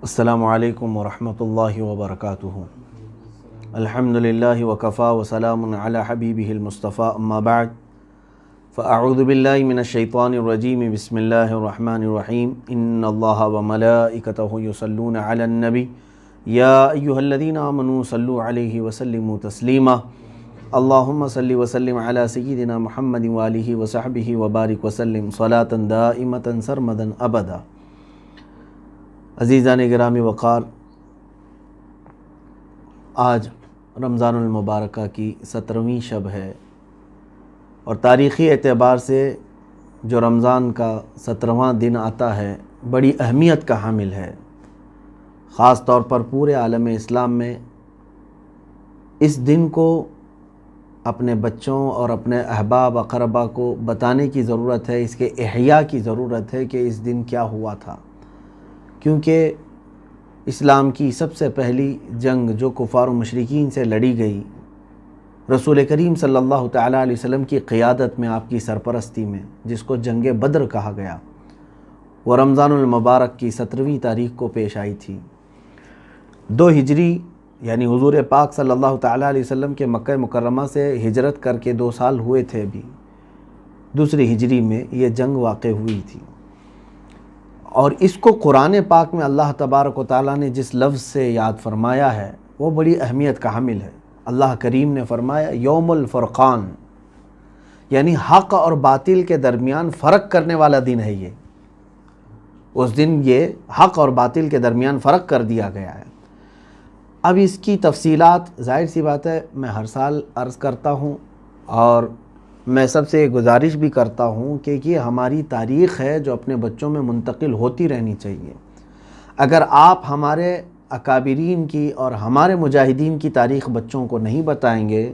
السلام علیکم ورحمۃ اللہ وبرکاتہ۔ الحمد للہ وکفا وسلام علی حبیبہ المصطفیٰ، اما بعد فاعوذ باللہ من الشیطان الرجیم، بسم اللہ الرحمن الرحیم۔ ان اللہ وملائکتہ یصلون علی النبی یا ایہا الذین آمنوا صلوا علیہ وسلموا تسلیما۔ اللہم صلی وسلم علی سیدنا محمد وآلہ وصحبہ وبارک وسلم صلاۃ دائمۃ سرمدا ابدا۔ عزیزان گرامی وقار، آج رمضان المبارکہ کی 17ویں شب ہے، اور تاریخی اعتبار سے جو رمضان کا 17واں دن آتا ہے بڑی اہمیت کا حامل ہے۔ خاص طور پر پورے عالم اسلام میں اس دن کو اپنے بچوں اور اپنے احباب اقربا کو بتانے کی ضرورت ہے، اس کے احیاء کی ضرورت ہے کہ اس دن کیا ہوا تھا، کیونکہ اسلام کی سب سے پہلی جنگ جو کفار و مشرکین سے لڑی گئی، رسول کریم صلی اللہ تعالیٰ علیہ وسلم کی قیادت میں، آپ کی سرپرستی میں، جس کو جنگ بدر کہا گیا، وہ رمضان المبارک کی 17ویں تاریخ کو پیش آئی تھی۔ 2 ہجری یعنی حضور پاک صلی اللہ تعالیٰ علیہ وسلم کے مکہ مکرمہ سے ہجرت کر کے 2 سال ہوئے تھے ابھی، 2 ہجری میں یہ جنگ واقع ہوئی تھی۔ اور اس کو قرآن پاک میں اللہ تبارک و تعالیٰ نے جس لفظ سے یاد فرمایا ہے وہ بڑی اہمیت کا حامل ہے۔ اللہ کریم نے فرمایا یوم الفرقان، یعنی حق اور باطل کے درمیان فرق کرنے والا دن ہے یہ۔ اس دن یہ حق اور باطل کے درمیان فرق کر دیا گیا ہے۔ اب اس کی تفصیلات ظاہر سی بات ہے میں ہر سال عرض کرتا ہوں، اور میں سب سے گزارش بھی کرتا ہوں کہ یہ ہماری تاریخ ہے جو اپنے بچوں میں منتقل ہوتی رہنی چاہیے۔ اگر آپ ہمارے اکابرین کی اور ہمارے مجاہدین کی تاریخ بچوں کو نہیں بتائیں گے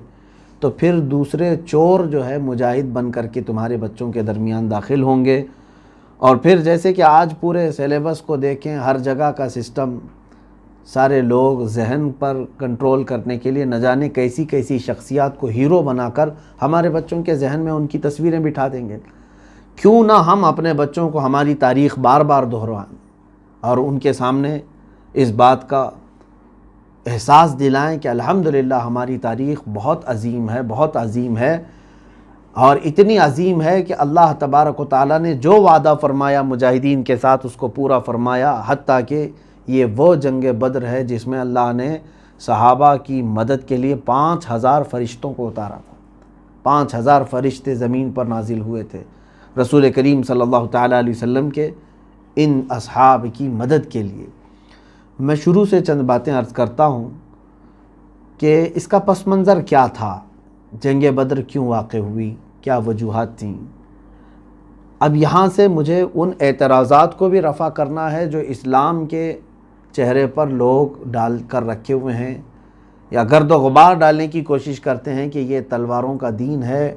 تو پھر دوسرے چور جو ہے مجاہد بن کر کے تمہارے بچوں کے درمیان داخل ہوں گے، اور پھر جیسے کہ آج پورے سلیبس کو دیکھیں، ہر جگہ کا سسٹم، سارے لوگ ذہن پر کنٹرول کرنے کے لیے نہ جانے کیسی کیسی شخصیات کو ہیرو بنا کر ہمارے بچوں کے ذہن میں ان کی تصویریں بٹھا دیں گے۔ کیوں نہ ہم اپنے بچوں کو ہماری تاریخ بار بار دہرائیں اور ان کے سامنے اس بات کا احساس دلائیں کہ الحمدللہ ہماری تاریخ بہت عظیم ہے، بہت عظیم ہے، اور اتنی عظیم ہے کہ اللہ تبارک و تعالیٰ نے جو وعدہ فرمایا مجاہدین کے ساتھ اس کو پورا فرمایا، حتیٰ کہ یہ وہ جنگ بدر ہے جس میں اللہ نے صحابہ کی مدد کے لیے 5000 فرشتوں کو اتارا تھا۔ 5000 فرشتے زمین پر نازل ہوئے تھے رسول کریم صلی اللہ تعالیٰ علیہ وسلم کے ان اصحاب کی مدد کے لیے۔ میں شروع سے چند باتیں عرض کرتا ہوں کہ اس کا پس منظر کیا تھا، جنگ بدر کیوں واقع ہوئی، کیا وجوہات تھیں۔ اب یہاں سے مجھے ان اعتراضات کو بھی رفع کرنا ہے جو اسلام کے چہرے پر لوگ ڈال کر رکھے ہوئے ہیں، یا گرد و غبار ڈالنے کی کوشش کرتے ہیں کہ یہ تلواروں کا دین ہے،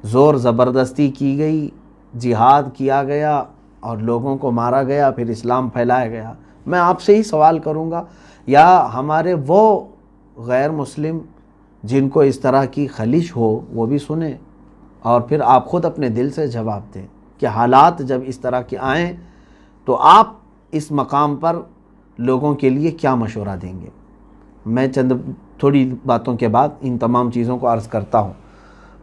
زور زبردستی کی گئی، جہاد کیا گیا اور لوگوں کو مارا گیا، پھر اسلام پھیلایا گیا۔ میں آپ سے ہی سوال کروں گا، یا ہمارے وہ غیر مسلم جن کو اس طرح کی خلش ہو وہ بھی سنیں، اور پھر آپ خود اپنے دل سے جواب دیں کہ حالات جب اس طرح کے آئیں تو آپ اس مقام پر لوگوں کے لیے کیا مشورہ دیں گے۔ میں چند تھوڑی باتوں کے بعد ان تمام چیزوں کو عرض کرتا ہوں۔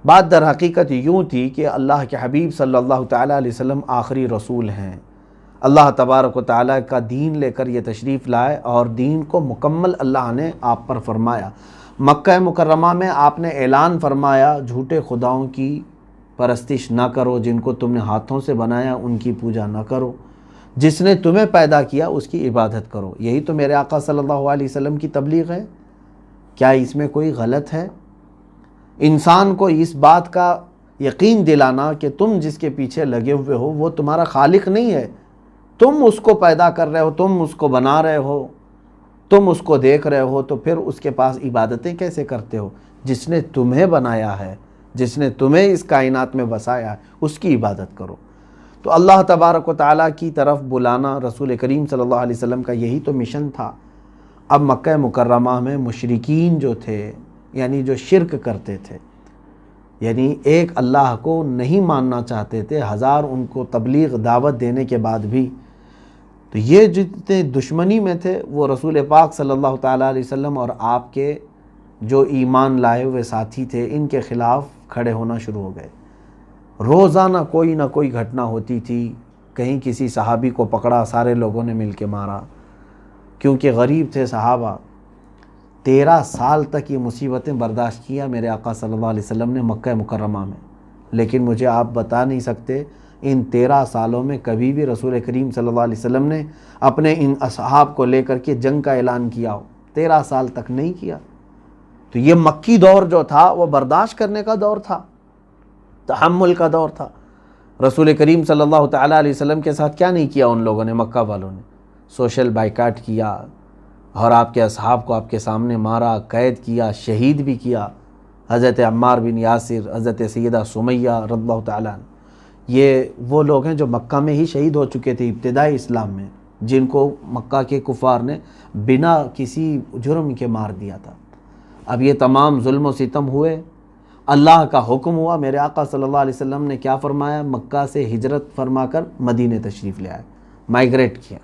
بات در حقیقت یوں تھی کہ اللہ کے حبیب صلی اللہ تعالیٰ علیہ وسلم آخری رسول ہیں، اللہ تبارک و تعالیٰ کا دین لے کر یہ تشریف لائے، اور دین کو مکمل اللہ نے آپ پر فرمایا۔ مکہ مکرمہ میں آپ نے اعلان فرمایا جھوٹے خداؤں کی پرستش نہ کرو، جن کو تم نے ہاتھوں سے بنایا ان کی پوجا نہ کرو، جس نے تمہیں پیدا کیا اس کی عبادت کرو۔ یہی تو میرے آقا صلی اللہ علیہ وسلم کی تبلیغ ہے، کیا اس میں کوئی غلط ہے؟ انسان کو اس بات کا یقین دلانا کہ تم جس کے پیچھے لگے ہوئے ہو وہ تمہارا خالق نہیں ہے، تم اس کو پیدا کر رہے ہو، تم اس کو بنا رہے ہو، تم اس کو دیکھ رہے ہو، تو پھر اس کے پاس عبادتیں کیسے کرتے ہو؟ جس نے تمہیں بنایا ہے، جس نے تمہیں اس کائنات میں بسایا ہے، اس کی عبادت کرو۔ تو اللہ تبارک و تعالیٰ کی طرف بلانا رسول کریم صلی اللہ علیہ وسلم کا یہی تو مشن تھا۔ اب مکہ مکرمہ میں مشرکین جو تھے، یعنی جو شرک کرتے تھے، یعنی ایک اللہ کو نہیں ماننا چاہتے تھے، ہزار ان کو تبلیغ دعوت دینے کے بعد بھی تو یہ جتنے دشمنی میں تھے وہ رسول پاک صلی اللہ تعالیٰ علیہ وسلم اور آپ کے جو ایمان لائے ہوئے ساتھی تھے ان کے خلاف کھڑے ہونا شروع ہو گئے۔ روزانہ کوئی نہ کوئی گھٹنا ہوتی تھی، کہیں کسی صحابی کو پکڑا، سارے لوگوں نے مل کے مارا، کیونکہ غریب تھے صحابہ۔ 13 سال تک یہ مصیبتیں برداشت کیا میرے آقا صلی اللہ علیہ وسلم نے مکہ مکرمہ میں، لیکن مجھے آپ بتا نہیں سکتے ان 13 سالوں میں کبھی بھی رسول کریم صلی اللہ علیہ وسلم نے اپنے ان اصحاب کو لے کر کے جنگ کا اعلان کیا ہو، 13 سال تک نہیں کیا۔ تو یہ مکی دور جو تھا وہ برداشت کرنے کا دور تھا، تحمل کا دور تھا۔ رسول کریم صلی اللہ تعالیٰ علیہ وسلم کے ساتھ کیا نہیں کیا ان لوگوں نے، مکہ والوں نے؟ سوشل بائیکاٹ کیا اور آپ کے اصحاب کو آپ کے سامنے مارا، قید کیا، شہید بھی کیا۔ حضرت عمار بن یاسر، حضرت سیدہ سمیہ رضی اللہ تعالیٰ عنہ، یہ وہ لوگ ہیں جو مکہ میں ہی شہید ہو چکے تھے ابتدائی اسلام میں، جن کو مکہ کے کفار نے بنا کسی جرم کے مار دیا تھا۔ اب یہ تمام ظلم و ستم ہوئے، اللہ کا حکم ہوا، میرے آقا صلی اللہ علیہ وسلم نے کیا فرمایا؟ مکہ سے ہجرت فرما کر مدینے تشریف لے آئے، مائیگریٹ کیا۔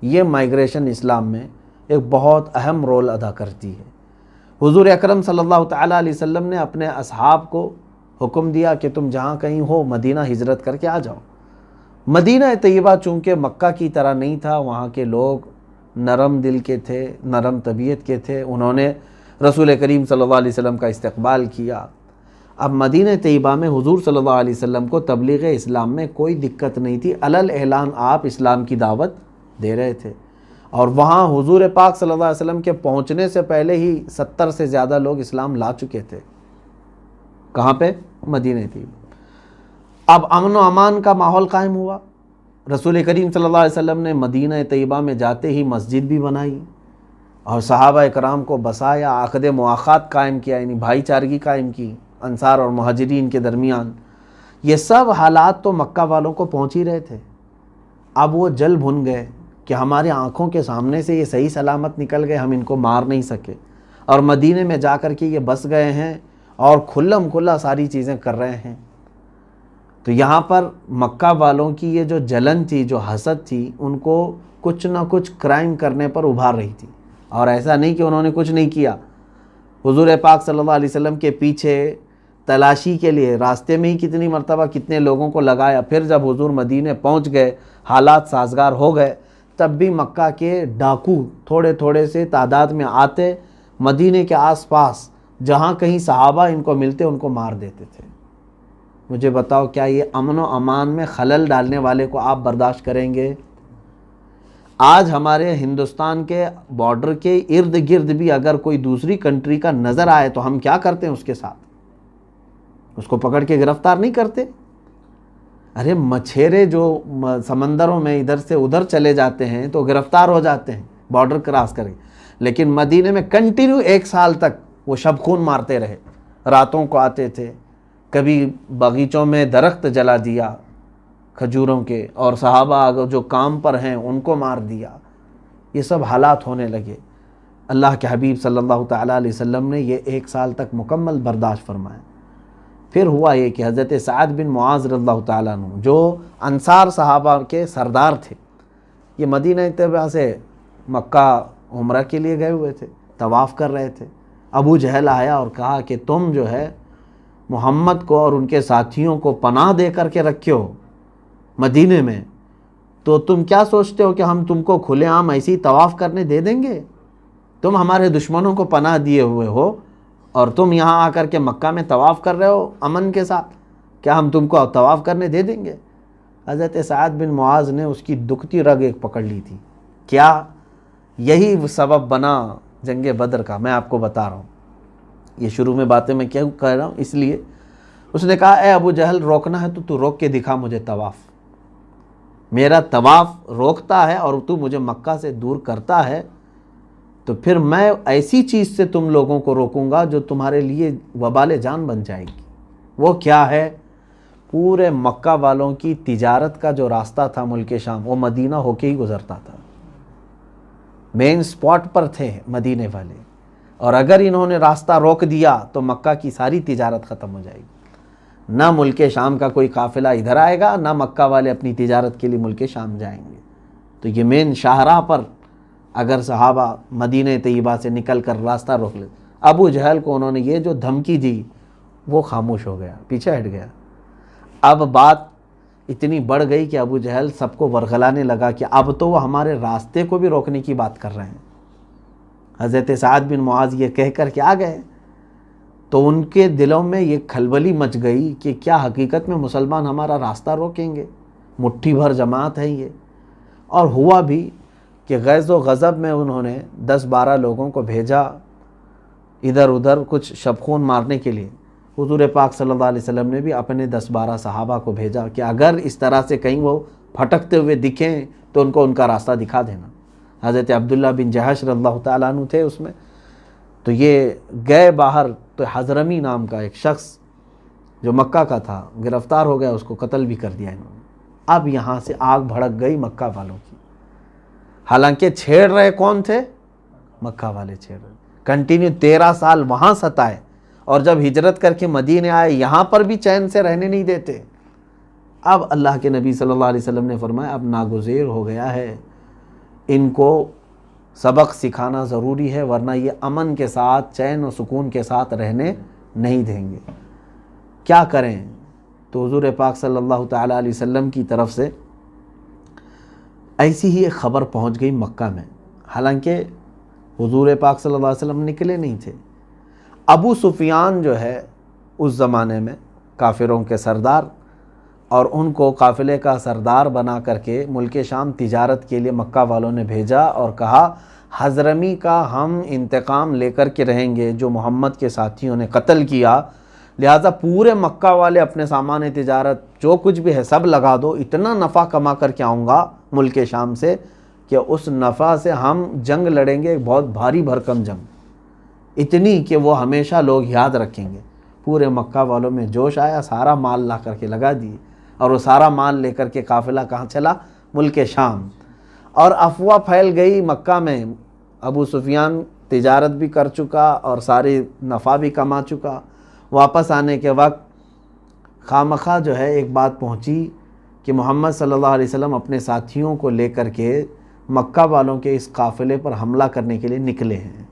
یہ مائیگریشن اسلام میں ایک بہت اہم رول ادا کرتی ہے۔ حضور اکرم صلی اللہ تعالیٰ علیہ وسلم نے اپنے اصحاب کو حکم دیا کہ تم جہاں کہیں ہو مدینہ ہجرت کر کے آ جاؤ۔ مدینہ طیبہ چونکہ مکہ کی طرح نہیں تھا، وہاں کے لوگ نرم دل کے تھے، نرم طبیعت کے تھے، انہوں نے رسول کریم صلی اللہ علیہ وسلم کا استقبال کیا۔ اب مدینہ طیبہ میں حضور صلی اللہ علیہ وسلم کو تبلیغ اسلام میں کوئی دقت نہیں تھی، علل اعلان آپ اسلام کی دعوت دے رہے تھے، اور وہاں حضور پاک صلی اللہ علیہ وسلم کے پہنچنے سے پہلے ہی 70 سے زیادہ لوگ اسلام لا چکے تھے۔ کہاں پہ؟ مدینہ طیبہ۔ اب امن و امان کا ماحول قائم ہوا۔ رسول کریم صلی اللہ علیہ وسلم نے مدینہ طیبہ میں جاتے ہی مسجد بھی بنائی اور صحابہ اکرام کو بسایا، عقد مواخات قائم کیا، یعنی بھائی چارگی قائم کی انصار اور مہاجرین کے درمیان۔ یہ سب حالات تو مکہ والوں کو پہنچ ہی رہے تھے۔ اب وہ جل بھن گئے کہ ہمارے آنکھوں کے سامنے سے یہ صحیح سلامت نکل گئے، ہم ان کو مار نہیں سکے، اور مدینے میں جا کر کے یہ بس گئے ہیں اور کھلم کھلا ساری چیزیں کر رہے ہیں۔ تو یہاں پر مکہ والوں کی یہ جو جلن تھی، جو حسد تھی، ان کو کچھ نہ کچھ کرائم کرنے پر ابھار رہی تھی، اور ایسا نہیں کہ انہوں نے کچھ نہیں کیا۔ حضور پاک صلی اللہ علیہ وسلم کے پیچھے تلاشی کے لیے راستے میں ہی کتنی مرتبہ کتنے لوگوں کو لگایا، پھر جب حضور مدینے پہنچ گئے، حالات سازگار ہو گئے، تب بھی مکہ کے ڈاکو تھوڑے تھوڑے سے تعداد میں آتے، مدینے کے آس پاس جہاں کہیں صحابہ ان کو ملتے ان کو مار دیتے تھے۔ مجھے بتاؤ، کیا یہ امن و امان میں خلل ڈالنے والے کو آپ برداشت کریں گے؟ آج ہمارے ہندوستان کے بارڈر کے ارد گرد بھی اگر کوئی دوسری کنٹری کا نظر آئے تو ہم کیا کرتے ہیں؟ اس کے ساتھ اس کو پکڑ کے گرفتار نہیں کرتے؟ ارے مچھیرے جو سمندروں میں ادھر سے ادھر چلے جاتے ہیں تو گرفتار ہو جاتے ہیں بارڈر کراس کریں، لیکن مدینے میں کنٹینیو 1 سال تک وہ شب خون مارتے رہے۔ راتوں کو آتے تھے، کبھی باغیچوں میں درخت جلا دیا کھجوروں کے، اور صحابہ جو کام پر ہیں ان کو مار دیا۔ یہ سب حالات ہونے لگے۔ اللہ کے حبیب صلی اللہ تعالیٰ علیہ وسلم نے یہ 1 سال تک مکمل برداشت فرمایا۔ پھر ہوا یہ کہ حضرت سعد بن معاذ رضی اللہ تعالیٰ عنہ، جو انصار صحابہ کے سردار تھے، یہ مدینہ طیبہ سے مکہ عمرہ کے لیے گئے ہوئے تھے، طواف کر رہے تھے۔ ابو جہل آیا اور کہا کہ تم جو ہے محمد کو اور ان کے ساتھیوں کو پناہ دے کر کے رکھے ہو مدینے میں، تو تم کیا سوچتے ہو کہ ہم تم کو کھلے عام ایسی طواف کرنے دے دیں گے؟ تم ہمارے دشمنوں کو پناہ دیے ہوئے ہو اور تم یہاں آ کر کے مکہ میں طواف کر رہے ہو امن کے ساتھ، کیا ہم تم کو طواف کرنے دے دیں گے؟ حضرت سعد بن معاذ نے اس کی دکھتی رگ ایک پکڑ لی تھی۔ کیا؟ یہی سبب بنا جنگ بدر کا، میں آپ کو بتا رہا ہوں۔ یہ شروع میں باتیں میں کیوں کہہ رہا ہوں؟ اس لیے اس نے کہا، اے ابو جہل، روکنا ہے تو روک کے دکھا مجھے طواف۔ میرا طواف روکتا ہے اور تو مجھے مکہ سے دور کرتا ہے، تو پھر میں ایسی چیز سے تم لوگوں کو روکوں گا جو تمہارے لیے وبال جان بن جائے گی۔ وہ کیا ہے؟ پورے مکہ والوں کی تجارت کا جو راستہ تھا ملک شام، وہ مدینہ ہو کے ہی گزرتا تھا۔ مین سپاٹ پر تھے مدینے والے، اور اگر انہوں نے راستہ روک دیا تو مکہ کی ساری تجارت ختم ہو جائے گی۔ نہ ملک شام کا کوئی قافلہ ادھر آئے گا، نہ مکہ والے اپنی تجارت کے لیے ملک شام جائیں گے۔ تو یہ مین شاہراہ پر اگر صحابہ مدینہ طیبہ سے نکل کر راستہ روک لے، ابو جہل کو انہوں نے یہ جو دھمکی دی وہ خاموش ہو گیا، پیچھے ہٹ گیا۔ اب بات اتنی بڑھ گئی کہ ابو جہل سب کو ورغلانے لگا کہ اب تو وہ ہمارے راستے کو بھی روکنے کی بات کر رہے ہیں۔ حضرت سعد بن معاذ یہ کہہ کر کے آ گئے تو ان کے دلوں میں یہ کھلبلی مچ گئی کہ کیا حقیقت میں مسلمان ہمارا راستہ روکیں گے؟ مٹھی بھر جماعت ہے یہ۔ اور ہوا بھی کہ غیظ و غضب میں انہوں نے 10-12 لوگوں کو بھیجا ادھر ادھر کچھ شبخون مارنے کے لیے۔ حضور پاک صلی اللہ علیہ وسلم نے بھی اپنے 10-12 صحابہ کو بھیجا کہ اگر اس طرح سے کہیں وہ پھٹکتے ہوئے دکھیں تو ان کو ان کا راستہ دکھا دینا۔ حضرت عبداللہ بن جہش رضی اللہ تعالیٰ عنہ تھے اس میں، تو یہ گئے باہر، تو حضرمی نام کا ایک شخص جو مکہ کا تھا گرفتار ہو گیا، اس کو قتل بھی کر دیا انہوں نے۔ اب یہاں سے آگ بھڑک گئی مکہ والوں کی، حالانکہ چھیڑ رہے کون تھے؟ مکہ والے چھیڑ رہے، کنٹینیو 13 سال وہاں ستائے، اور جب ہجرت کر کے مدینے آئے یہاں پر بھی چین سے رہنے نہیں دیتے۔ اب اللہ کے نبی صلی اللہ علیہ وسلم نے فرمایا اب ناگزیر ہو گیا ہے، ان کو سبق سکھانا ضروری ہے، ورنہ یہ امن کے ساتھ چین و سکون کے ساتھ رہنے نہیں دیں گے۔ کیا کریں؟ تو حضور پاک صلی اللہ تعالیٰ علیہ وسلم کی طرف سے ایسی ہی ایک خبر پہنچ گئی مکہ میں، حالانکہ حضور پاک صلی اللہ علیہ وسلم نکلے نہیں تھے۔ ابو سفیان جو ہے اس زمانے میں کافروں کے سردار، اور ان کو قافلے کا سردار بنا کر کے ملک شام تجارت کے لیے مکہ والوں نے بھیجا اور کہا حضرمی کا ہم انتقام لے کر کے رہیں گے جو محمد کے ساتھیوں نے قتل کیا، لہٰذا پورے مکہ والے اپنے سامان تجارت جو کچھ بھی ہے سب لگا دو، اتنا نفع کما کر کے آؤں گا ملک شام سے کہ اس نفع سے ہم جنگ لڑیں گے، بہت بھاری بھرکم جنگ، اتنی کہ وہ ہمیشہ لوگ یاد رکھیں گے۔ پورے مکہ والوں میں جوش آیا، سارا مال لا کر کے لگا دیے، اور وہ سارا مال لے کر کے قافلہ کہاں چلا؟ ملک شام۔ اور افواہ پھیل گئی مکہ میں، ابو سفیان تجارت بھی کر چکا اور ساری نفع بھی کما چکا، واپس آنے کے وقت خامخواہ جو ہے ایک بات پہنچی کہ محمد صلی اللہ علیہ وسلم اپنے ساتھیوں کو لے کر کے مکہ والوں کے اس قافلے پر حملہ کرنے کے لیے نکلے ہیں۔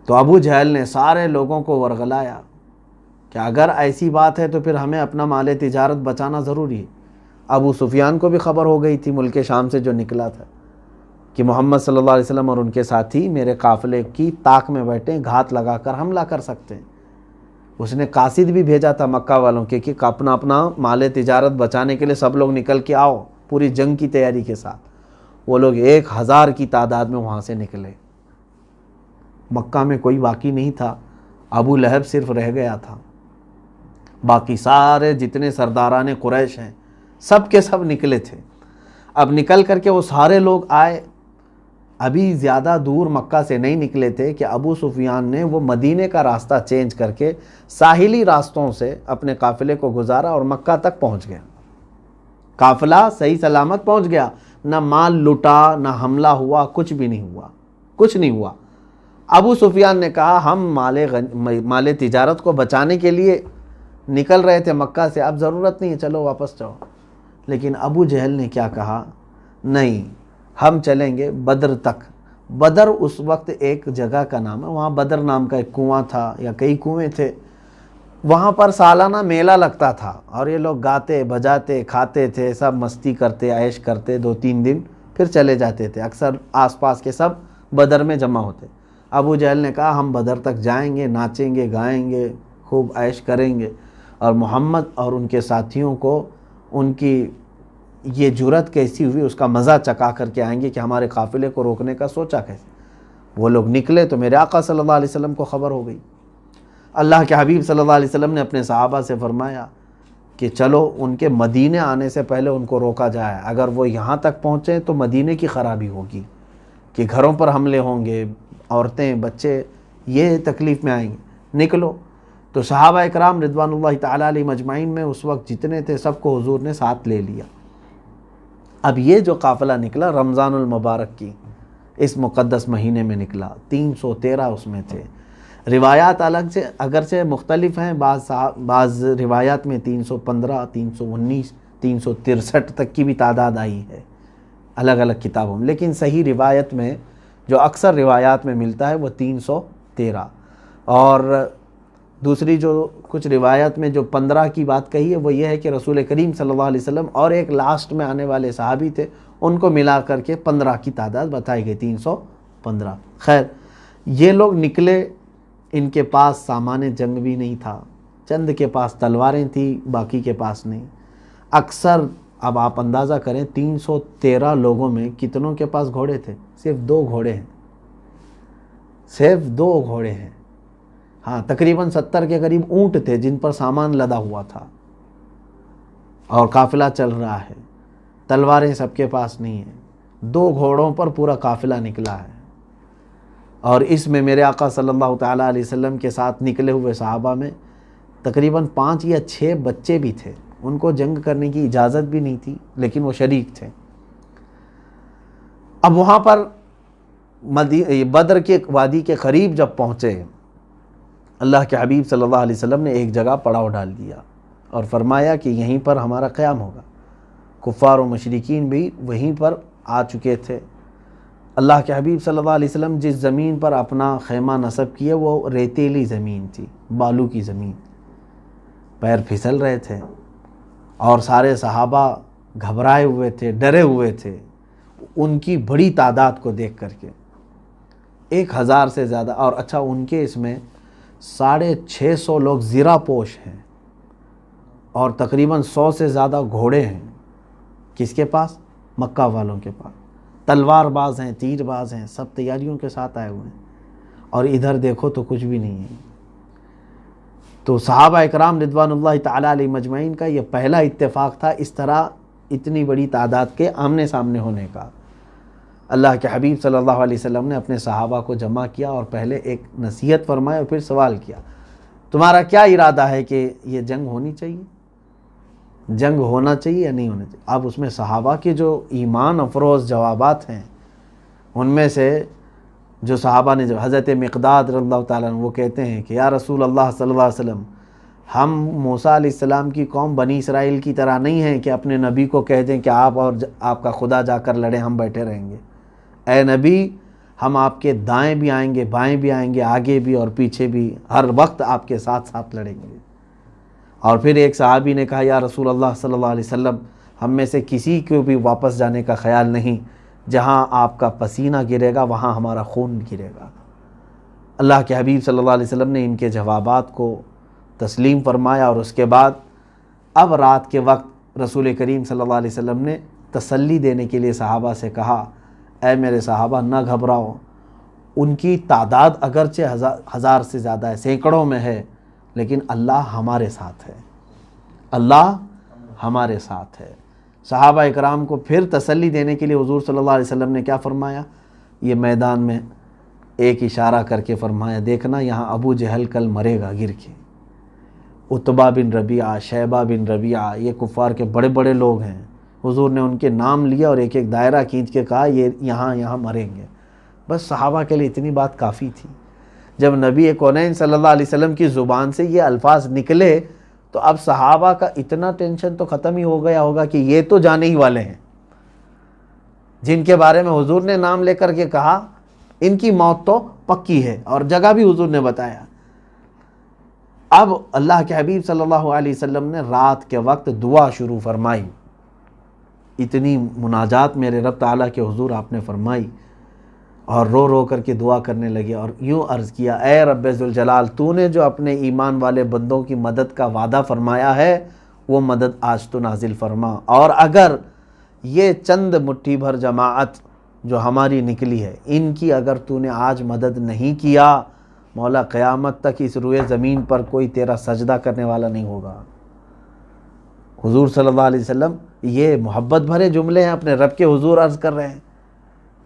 تو ابو جہل نے سارے لوگوں کو ورغلایا کہ اگر ایسی بات ہے تو پھر ہمیں اپنا مال تجارت بچانا ضروری ہے۔ ابو سفیان کو بھی خبر ہو گئی تھی ملک شام سے جو نکلا تھا کہ محمد صلی اللہ علیہ وسلم اور ان کے ساتھی میرے قافلے کی طاق میں بیٹھے، گھات لگا کر حملہ کر سکتے ہیں۔ اس نے قاصد بھی بھیجا تھا مکہ والوں کے کہ اپنا مال تجارت بچانے کے لیے سب لوگ نکل کے آؤ، پوری جنگ کی تیاری کے ساتھ۔ وہ لوگ 1000 کی تعداد میں وہاں سے نکلے۔ مکہ میں کوئی باقی نہیں تھا، ابو لہب صرف رہ گیا تھا، باقی سارے جتنے سرداران قریش ہیں سب کے سب نکلے تھے۔ اب نکل کر کے وہ سارے لوگ آئے، ابھی زیادہ دور مکہ سے نہیں نکلے تھے کہ ابو سفیان نے وہ مدینے کا راستہ چینج کر کے ساحلی راستوں سے اپنے قافلے کو گزارا اور مکہ تک پہنچ گیا۔ قافلہ صحیح سلامت پہنچ گیا، نہ مال لٹا، نہ حملہ ہوا، کچھ بھی نہیں ہوا، کچھ نہیں ہوا۔ ابو سفیان نے کہا ہم مال تجارت کو بچانے کے لیے نکل رہے تھے مکہ سے، اب ضرورت نہیں ہے، چلو واپس جاؤ۔ لیکن ابو جہل نے کیا کہا؟ نہیں، ہم چلیں گے بدر تک۔ بدر اس وقت ایک جگہ کا نام ہے، وہاں بدر نام کا ایک کنواں تھا یا کئی کنویں تھے، وہاں پر سالانہ میلہ لگتا تھا اور یہ لوگ گاتے بجاتے کھاتے تھے، سب مستی کرتے عیش کرتے، 2-3 دن پھر چلے جاتے تھے۔ اکثر آس پاس کے سب بدر میں جمع ہوتے۔ ابو جہل نے کہا ہم بدر تک جائیں گے، ناچیں گے، گائیں گے، خوب عیش کریں گے، اور محمد اور ان کے ساتھیوں کو ان کی یہ جرأت کیسی ہوئی اس کا مزہ چکا کر کے آئیں گے کہ ہمارے قافلے کو روکنے کا سوچا کیسے۔ وہ لوگ نکلے تو میرے آقا صلی اللہ علیہ وسلم کو خبر ہو گئی۔ اللہ کے حبیب صلی اللہ علیہ وسلم نے اپنے صحابہ سے فرمایا کہ چلو ان کے مدینے آنے سے پہلے ان کو روکا جائے، اگر وہ یہاں تک پہنچے تو مدینے کی خرابی ہوگی کہ گھروں پر حملے ہوں گے، عورتیں بچے یہ تکلیف میں آئیں گے، نکلو۔ تو صحابہ اکرام رضوان اللہ تعالیٰ علیہ مجمعین میں اس وقت جتنے تھے سب کو حضور نے ساتھ لے لیا۔ اب یہ جو قافلہ نکلا رمضان المبارک کی اس مقدس مہینے میں نکلا، 313 اس میں تھے۔ روایات الگ سے اگرچہ مختلف ہیں، بعض روایات میں 315، 319، 363 تک کی بھی تعداد آئی ہے، الگ الگ کتابوں میں، لیکن صحیح روایت میں جو اکثر روایات میں ملتا ہے وہ 313، اور دوسری جو کچھ روایت میں جو 15 کی بات کہی ہے وہ یہ ہے کہ رسول کریم صلی اللہ علیہ وسلم اور ایک لاسٹ میں آنے والے صحابی تھے، ان کو ملا کر کے 15 کی تعداد بتائی گئی، 315۔ خیر، یہ لوگ نکلے، ان کے پاس سامان جنگ بھی نہیں تھا، چند کے پاس تلواریں تھیں، باقی کے پاس نہیں۔ اکثر اب آپ اندازہ کریں 313 لوگوں میں کتنوں کے پاس گھوڑے تھے؟ صرف 2 گھوڑے ہیں، صرف 2 گھوڑے ہیں۔ ہاں، تقریباً 70 کے قریب اونٹ تھے جن پر سامان لدا ہوا تھا اور قافلہ چل رہا ہے، تلواریں سب کے پاس نہیں ہیں، 2 گھوڑوں پر پورا قافلہ نکلا ہے۔ اور اس میں میرے آقا صلی اللہ تعالیٰ علیہ وسلم کے ساتھ نکلے ہوئے صحابہ میں تقریباً 5 یا 6 بچے بھی تھے، ان کو جنگ کرنے کی اجازت بھی نہیں تھی لیکن وہ شریک تھے۔ اب وہاں پر بدر کے وادی کے قریب جب پہنچے، اللہ کے حبیب صلی اللہ علیہ وسلم نے ایک جگہ پڑاؤ ڈال دیا اور فرمایا کہ یہیں پر ہمارا قیام ہوگا۔ کفار و مشرکین بھی وہیں پر آ چکے تھے۔ اللہ کے حبیب صلی اللہ علیہ وسلم جس زمین پر اپنا خیمہ نصب کیے وہ ریتیلی زمین تھی، بالو کی زمین، پیر پھسل رہے تھے اور سارے صحابہ گھبرائے ہوئے تھے، ڈرے ہوئے تھے ان کی بڑی تعداد کو دیکھ کر کے، 1000 سے زیادہ۔ اور اچھا، ان کے اس میں 650 لوگ زرہ پوش ہیں اور تقریباً 100 سے زیادہ گھوڑے ہیں۔ کس کے پاس؟ مکہ والوں کے پاس۔ تلوار باز ہیں، تیر باز ہیں، سب تیاریوں کے ساتھ آئے ہوئے ہیں، اور ادھر دیکھو تو کچھ بھی نہیں ہے۔ تو صحابہ اکرام رضوان اللہ تعالیٰ علیہ مجمعین کا یہ پہلا اتفاق تھا اس طرح اتنی بڑی تعداد کے آمنے سامنے ہونے کا۔ اللہ کے حبیب صلی اللہ علیہ وسلم نے اپنے صحابہ کو جمع کیا اور پہلے ایک نصیحت فرمائی اور پھر سوال کیا، تمہارا کیا ارادہ ہے کہ یہ جنگ ہونی چاہیے، جنگ ہونا چاہیے یا نہیں ہونا چاہیے؟ اب اس میں صحابہ کے جو ایمان افروز جوابات ہیں، ان میں سے جو صحابہ نے، جب حضرت مقداد رضی اللہ تعالیٰ عنہ وہ کہتے ہیں کہ یا رسول اللہ صلی اللہ علیہ وسلم، ہم موسیٰ علیہ السلام کی قوم بنی اسرائیل کی طرح نہیں ہیں کہ اپنے نبی کو کہہ دیں کہ آپ اور آپ کا خدا جا کر لڑیں، ہم بیٹھے رہیں گے۔ اے نبی، ہم آپ کے دائیں بھی آئیں گے، بائیں بھی آئیں گے، آگے بھی اور پیچھے بھی، ہر وقت آپ کے ساتھ ساتھ لڑیں گے۔ اور پھر ایک صحابی نے کہا یا رسول اللہ صلی اللہ علیہ وسلم، ہم میں سے کسی کو بھی واپس جانے کا خیال نہیں، جہاں آپ کا پسینہ گرے گا وہاں ہمارا خون گرے گا۔ اللہ کے حبیب صلی اللہ علیہ وسلم نے ان کے جوابات کو تسلیم فرمایا، اور اس کے بعد اب رات کے وقت رسول کریم صلی اللہ علیہ وسلم نے تسلی دینے کے لیے صحابہ سے کہا، اے میرے صحابہ نہ گھبراؤ، ان کی تعداد اگرچہ 1000 سے زیادہ ہے، سینکڑوں میں ہے، لیکن اللہ ہمارے ساتھ ہے، اللہ ہمارے ساتھ ہے۔ صحابہ اکرام کو پھر تسلی دینے کے لیے حضور صلی اللہ علیہ وسلم نے کیا فرمایا؟ یہ میدان میں ایک اشارہ کر کے فرمایا، دیکھنا یہاں ابو جہل کل مرے گا گر کے، عتبہ بن ربیعہ، شیبہ بن ربیعہ، یہ کفار کے بڑے بڑے لوگ ہیں۔ حضور نے ان کے نام لیا اور ایک ایک دائرہ کھینچ کے کہا یہ یہاں مریں گے۔ بس صحابہ کے لیے اتنی بات کافی تھی۔ جب نبی کونین صلی اللہ علیہ وسلم کی زبان سے یہ الفاظ نکلے تو اب صحابہ کا اتنا ٹینشن تو ختم ہی ہو گیا ہوگا کہ یہ تو جانے ہی والے ہیں، جن کے بارے میں حضور نے نام لے کر کے کہا ان کی موت تو پکی ہے، اور جگہ بھی حضور نے بتایا۔ اب اللہ کے حبیب صلی اللہ علیہ وسلم نے رات کے وقت دعا شروع فرمائی، اتنی مناجات میرے رب تعالیٰ کے حضور آپ نے فرمائی، اور رو رو کر کے دعا کرنے لگے اور یوں عرض کیا، اے رب ذوالجلال، تو نے جو اپنے ایمان والے بندوں کی مدد کا وعدہ فرمایا ہے وہ مدد آج تو نازل فرما، اور اگر یہ چند مٹھی بھر جماعت جو ہماری نکلی ہے ان کی اگر تو نے آج مدد نہیں کیا، مولا قیامت تک اس روئے زمین پر کوئی تیرا سجدہ کرنے والا نہیں ہوگا۔ حضور صلی اللہ علیہ وسلم یہ محبت بھرے جملے ہیں، اپنے رب کے حضور عرض کر رہے ہیں،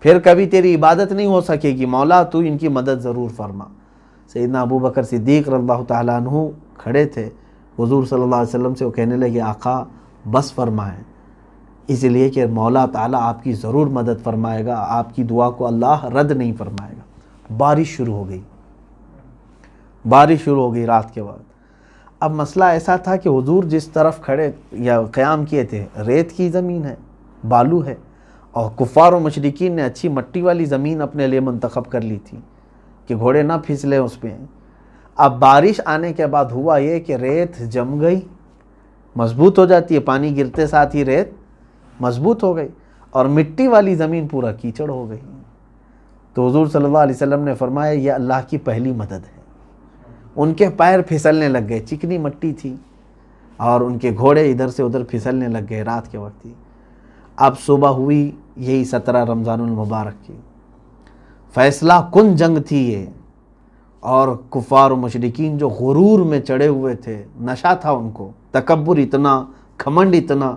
پھر کبھی تیری عبادت نہیں ہو سکے گی، مولا تو ان کی مدد ضرور فرما۔ سیدنا ابو بکر صدیق رضی اللہ تعالیٰ عنہ کھڑے تھے، حضور صلی اللہ علیہ وسلم سے وہ کہنے لگے، آقا بس فرمائیں، اس لیے کہ مولا تعالیٰ آپ کی ضرور مدد فرمائے گا، آپ کی دعا کو اللہ رد نہیں فرمائے گا۔ بارش شروع ہو گئی، بارش شروع ہو گئی رات کے بعد۔ اب مسئلہ ایسا تھا کہ حضور جس طرف کھڑے یا قیام کیے تھے ریت کی زمین ہے، بالو ہے، اور کفار و مشرکین نے اچھی مٹی والی زمین اپنے لیے منتخب کر لی تھی کہ گھوڑے نہ پھسلیں اس پہ۔ اب بارش آنے کے بعد ہوا یہ کہ ریت جم گئی، مضبوط ہو جاتی ہے، پانی گرتے ساتھ ہی ریت مضبوط ہو گئی، اور مٹی والی زمین پورا کیچڑ ہو گئی۔ تو حضور صلی اللہ علیہ وسلم نے فرمایا یہ اللہ کی پہلی مدد ہے۔ ان کے پیر پھسلنے لگ گئے، چکنی مٹی تھی، اور ان کے گھوڑے ادھر سے ادھر پھسلنے لگ گئے، رات کے وقت تھی۔ اب صبح ہوئی یہی 17 رمضان المبارک کی، فیصلہ کن جنگ تھی یہ، اور کفار و مشرکین جو غرور میں چڑھے ہوئے تھے، نشہ تھا ان کو، تکبر اتنا، گھمنڈ اتنا،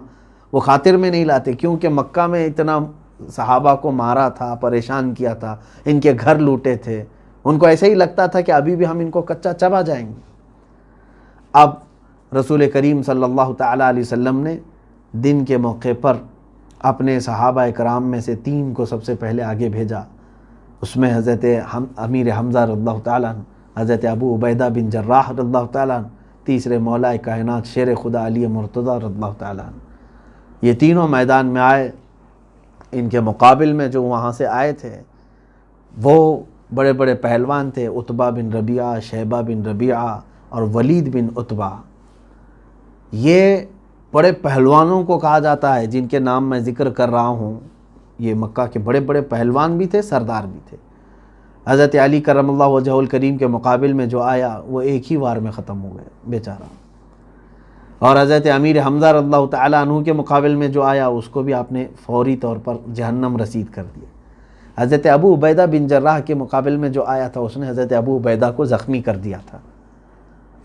وہ خاطر میں نہیں لاتے، کیونکہ مکہ میں اتنا صحابہ کو مارا تھا، پریشان کیا تھا، ان کے گھر لوٹے تھے، ان کو ایسے ہی لگتا تھا کہ ابھی بھی ہم ان کو کچا چبا جائیں گے۔ اب رسول کریم صلی اللہ تعالیٰ علیہ وسلم نے دن کے موقع پر اپنے صحابہ اکرام میں سے 3 کو سب سے پہلے آگے بھیجا۔ اس میں حضرت امیر حمزہ رضی اللہ تعالیٰ عنہ، حضرت ابو عبیدہ بن جراح رضی اللہ تعالیٰ عنہ، تیسرے مولا کائنات شیر خدا علی مرتضیٰ رضی اللہ تعالیٰ عنہ۔ یہ تینوں میدان میں آئے۔ ان کے مقابل میں جو وہاں سے آئے تھے وہ بڑے بڑے پہلوان تھے، عتبہ بن ربیعہ، شیبہ بن ربیعہ اور ولید بن عتبہ۔ یہ بڑے پہلوانوں کو کہا جاتا ہے جن کے نام میں ذکر کر رہا ہوں، یہ مکہ کے بڑے بڑے پہلوان بھی تھے، سردار بھی تھے۔ حضرت علی کرم اللہ وجہہ الکریم کے مقابل میں جو آیا وہ ایک ہی وار میں ختم ہو گئے بیچارہ، اور حضرت امیر حمزہ رضی اللہ تعالیٰ عنہ کے مقابل میں جو آیا اس کو بھی آپ نے فوری طور پر جہنم رسید کر دیا۔ حضرت ابو عبیدہ بن جراح کے مقابل میں جو آیا تھا اس نے حضرت ابو عبیدہ کو زخمی کر دیا تھا۔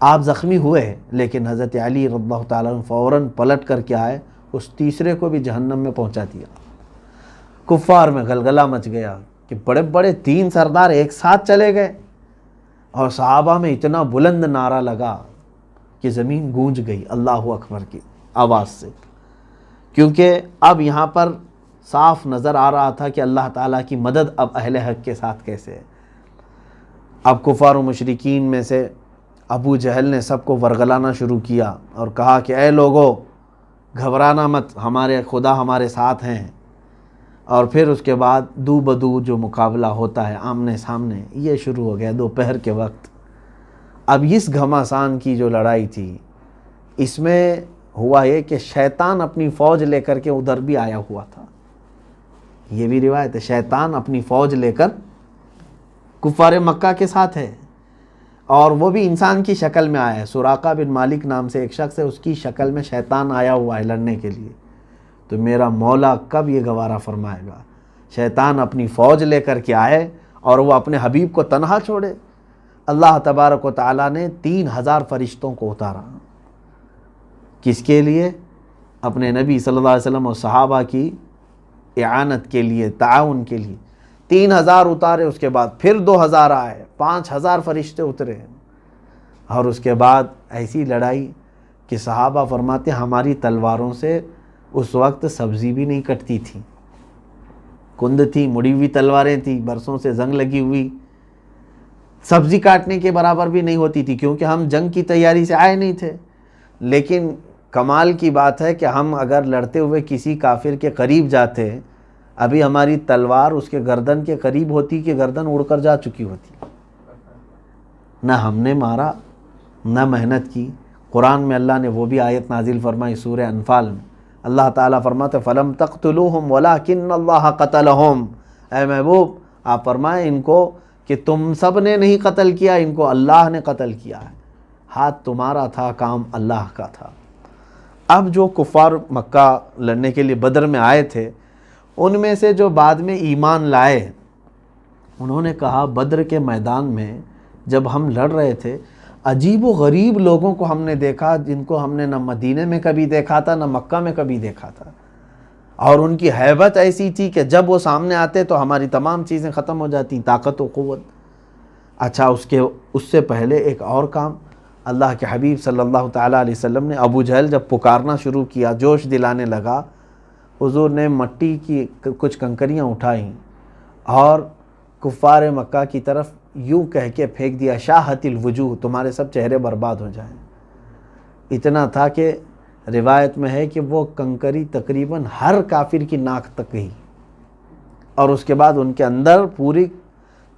آپ زخمی ہوئے لیکن حضرت علی رضی اللہ تعالیٰ عنہ فوراً پلٹ کر کے آئے، اس تیسرے کو بھی جہنم میں پہنچا دیا۔ کفار میں غلغلہ مچ گیا کہ بڑے بڑے 3 سردار ایک ساتھ چلے گئے، اور صحابہ میں اتنا بلند نعرہ لگا کہ زمین گونج گئی اللہ اکبر کی آواز سے، کیونکہ اب یہاں پر صاف نظر آ رہا تھا کہ اللہ تعالیٰ کی مدد اب اہل حق کے ساتھ کیسے ہے۔ اب کفار و مشرکین میں سے ابو جہل نے سب کو ورغلانا شروع کیا اور کہا کہ اے لوگو گھبرانا مت، ہمارے خدا ہمارے ساتھ ہیں۔ اور پھر اس کے بعد دو بدو جو مقابلہ ہوتا ہے آمنے سامنے، یہ شروع ہو گیا دوپہر کے وقت۔ اب اس گھماسان کی جو لڑائی تھی اس میں ہوا یہ کہ شیطان اپنی فوج لے کر کے ادھر بھی آیا ہوا تھا، یہ بھی روایت ہے، شیطان اپنی فوج لے کر کفار مکہ کے ساتھ ہے، اور وہ بھی انسان کی شکل میں آیا ہے۔ سراقہ بن مالک نام سے ایک شخص ہے، اس کی شکل میں شیطان آیا ہوا ہے لڑنے کے لیے۔ تو میرا مولا کب یہ گوارا فرمائے گا شیطان اپنی فوج لے کر کے آئے اور وہ اپنے حبیب کو تنہا چھوڑے؟ اللہ تبارک و تعالیٰ نے 3000 فرشتوں کو اتارا، کس کے لیے؟ اپنے نبی صلی اللہ علیہ وسلم اور صحابہ کی اعانت کے لیے، تعاون کے لیے 3000 اتارے، اس کے بعد پھر 2000 آئے، 5000 فرشتے اترے، اور اس کے بعد ایسی لڑائی کہ صحابہ فرماتے ہماری تلواروں سے اس وقت سبزی بھی نہیں کٹتی تھی، کند تھی، مڑی ہوئی تلواریں تھیں، برسوں سے زنگ لگی ہوئی، سبزی کاٹنے کے برابر بھی نہیں ہوتی تھی، کیونکہ ہم جنگ کی تیاری سے آئے نہیں تھے۔ لیکن کمال کی بات ہے کہ ہم اگر لڑتے ہوئے کسی کافر کے قریب جاتے، ابھی ہماری تلوار اس کے گردن کے قریب ہوتی کہ گردن اڑ کر جا چکی ہوتی، نہ ہم نے مارا نہ محنت کی۔ قرآن میں اللہ نے وہ بھی آیت نازل فرمائی سورہ انفال میں، اللہ تعالیٰ فرماتے فَلَمْ تَقْتُلُوهُمْ وَلَكِنَّ اللَّهَ قَتَلَهُمْ، اے محبوب آپ فرمائیں ان کو کہ تم سب نے نہیں قتل کیا، ان کو اللہ نے قتل کیا ہے، ہاتھ تمہارا تھا، کام اللہ کا تھا۔ اب جو کفار مکہ لڑنے کے لیے بدر میں آئے تھے ان میں سے جو بعد میں ایمان لائے، انہوں نے کہا بدر کے میدان میں جب ہم لڑ رہے تھے عجیب و غریب لوگوں کو ہم نے دیکھا جن کو ہم نے نہ مدینے میں کبھی دیکھا تھا نہ مکہ میں کبھی دیکھا تھا، اور ان کی ہیبت ایسی تھی کہ جب وہ سامنے آتے تو ہماری تمام چیزیں ختم ہو جاتی، طاقت و قوت۔ اچھا اس سے پہلے ایک اور کام، اللہ کے حبیب صلی اللہ تعالیٰ علیہ وسلم نے ابو جہل جب پکارنا شروع کیا، جوش دلانے لگا، حضور نے مٹی کی کچھ کنکریاں اٹھائیں اور کفار مکہ کی طرف یوں کہہ کے پھینک دیا شاہت الوجوہ، تمہارے سب چہرے برباد ہو جائیں۔ اتنا تھا کہ روایت میں ہے کہ وہ کنکری تقریباً ہر کافر کی ناک تک گئی، اور اس کے بعد ان کے اندر پوری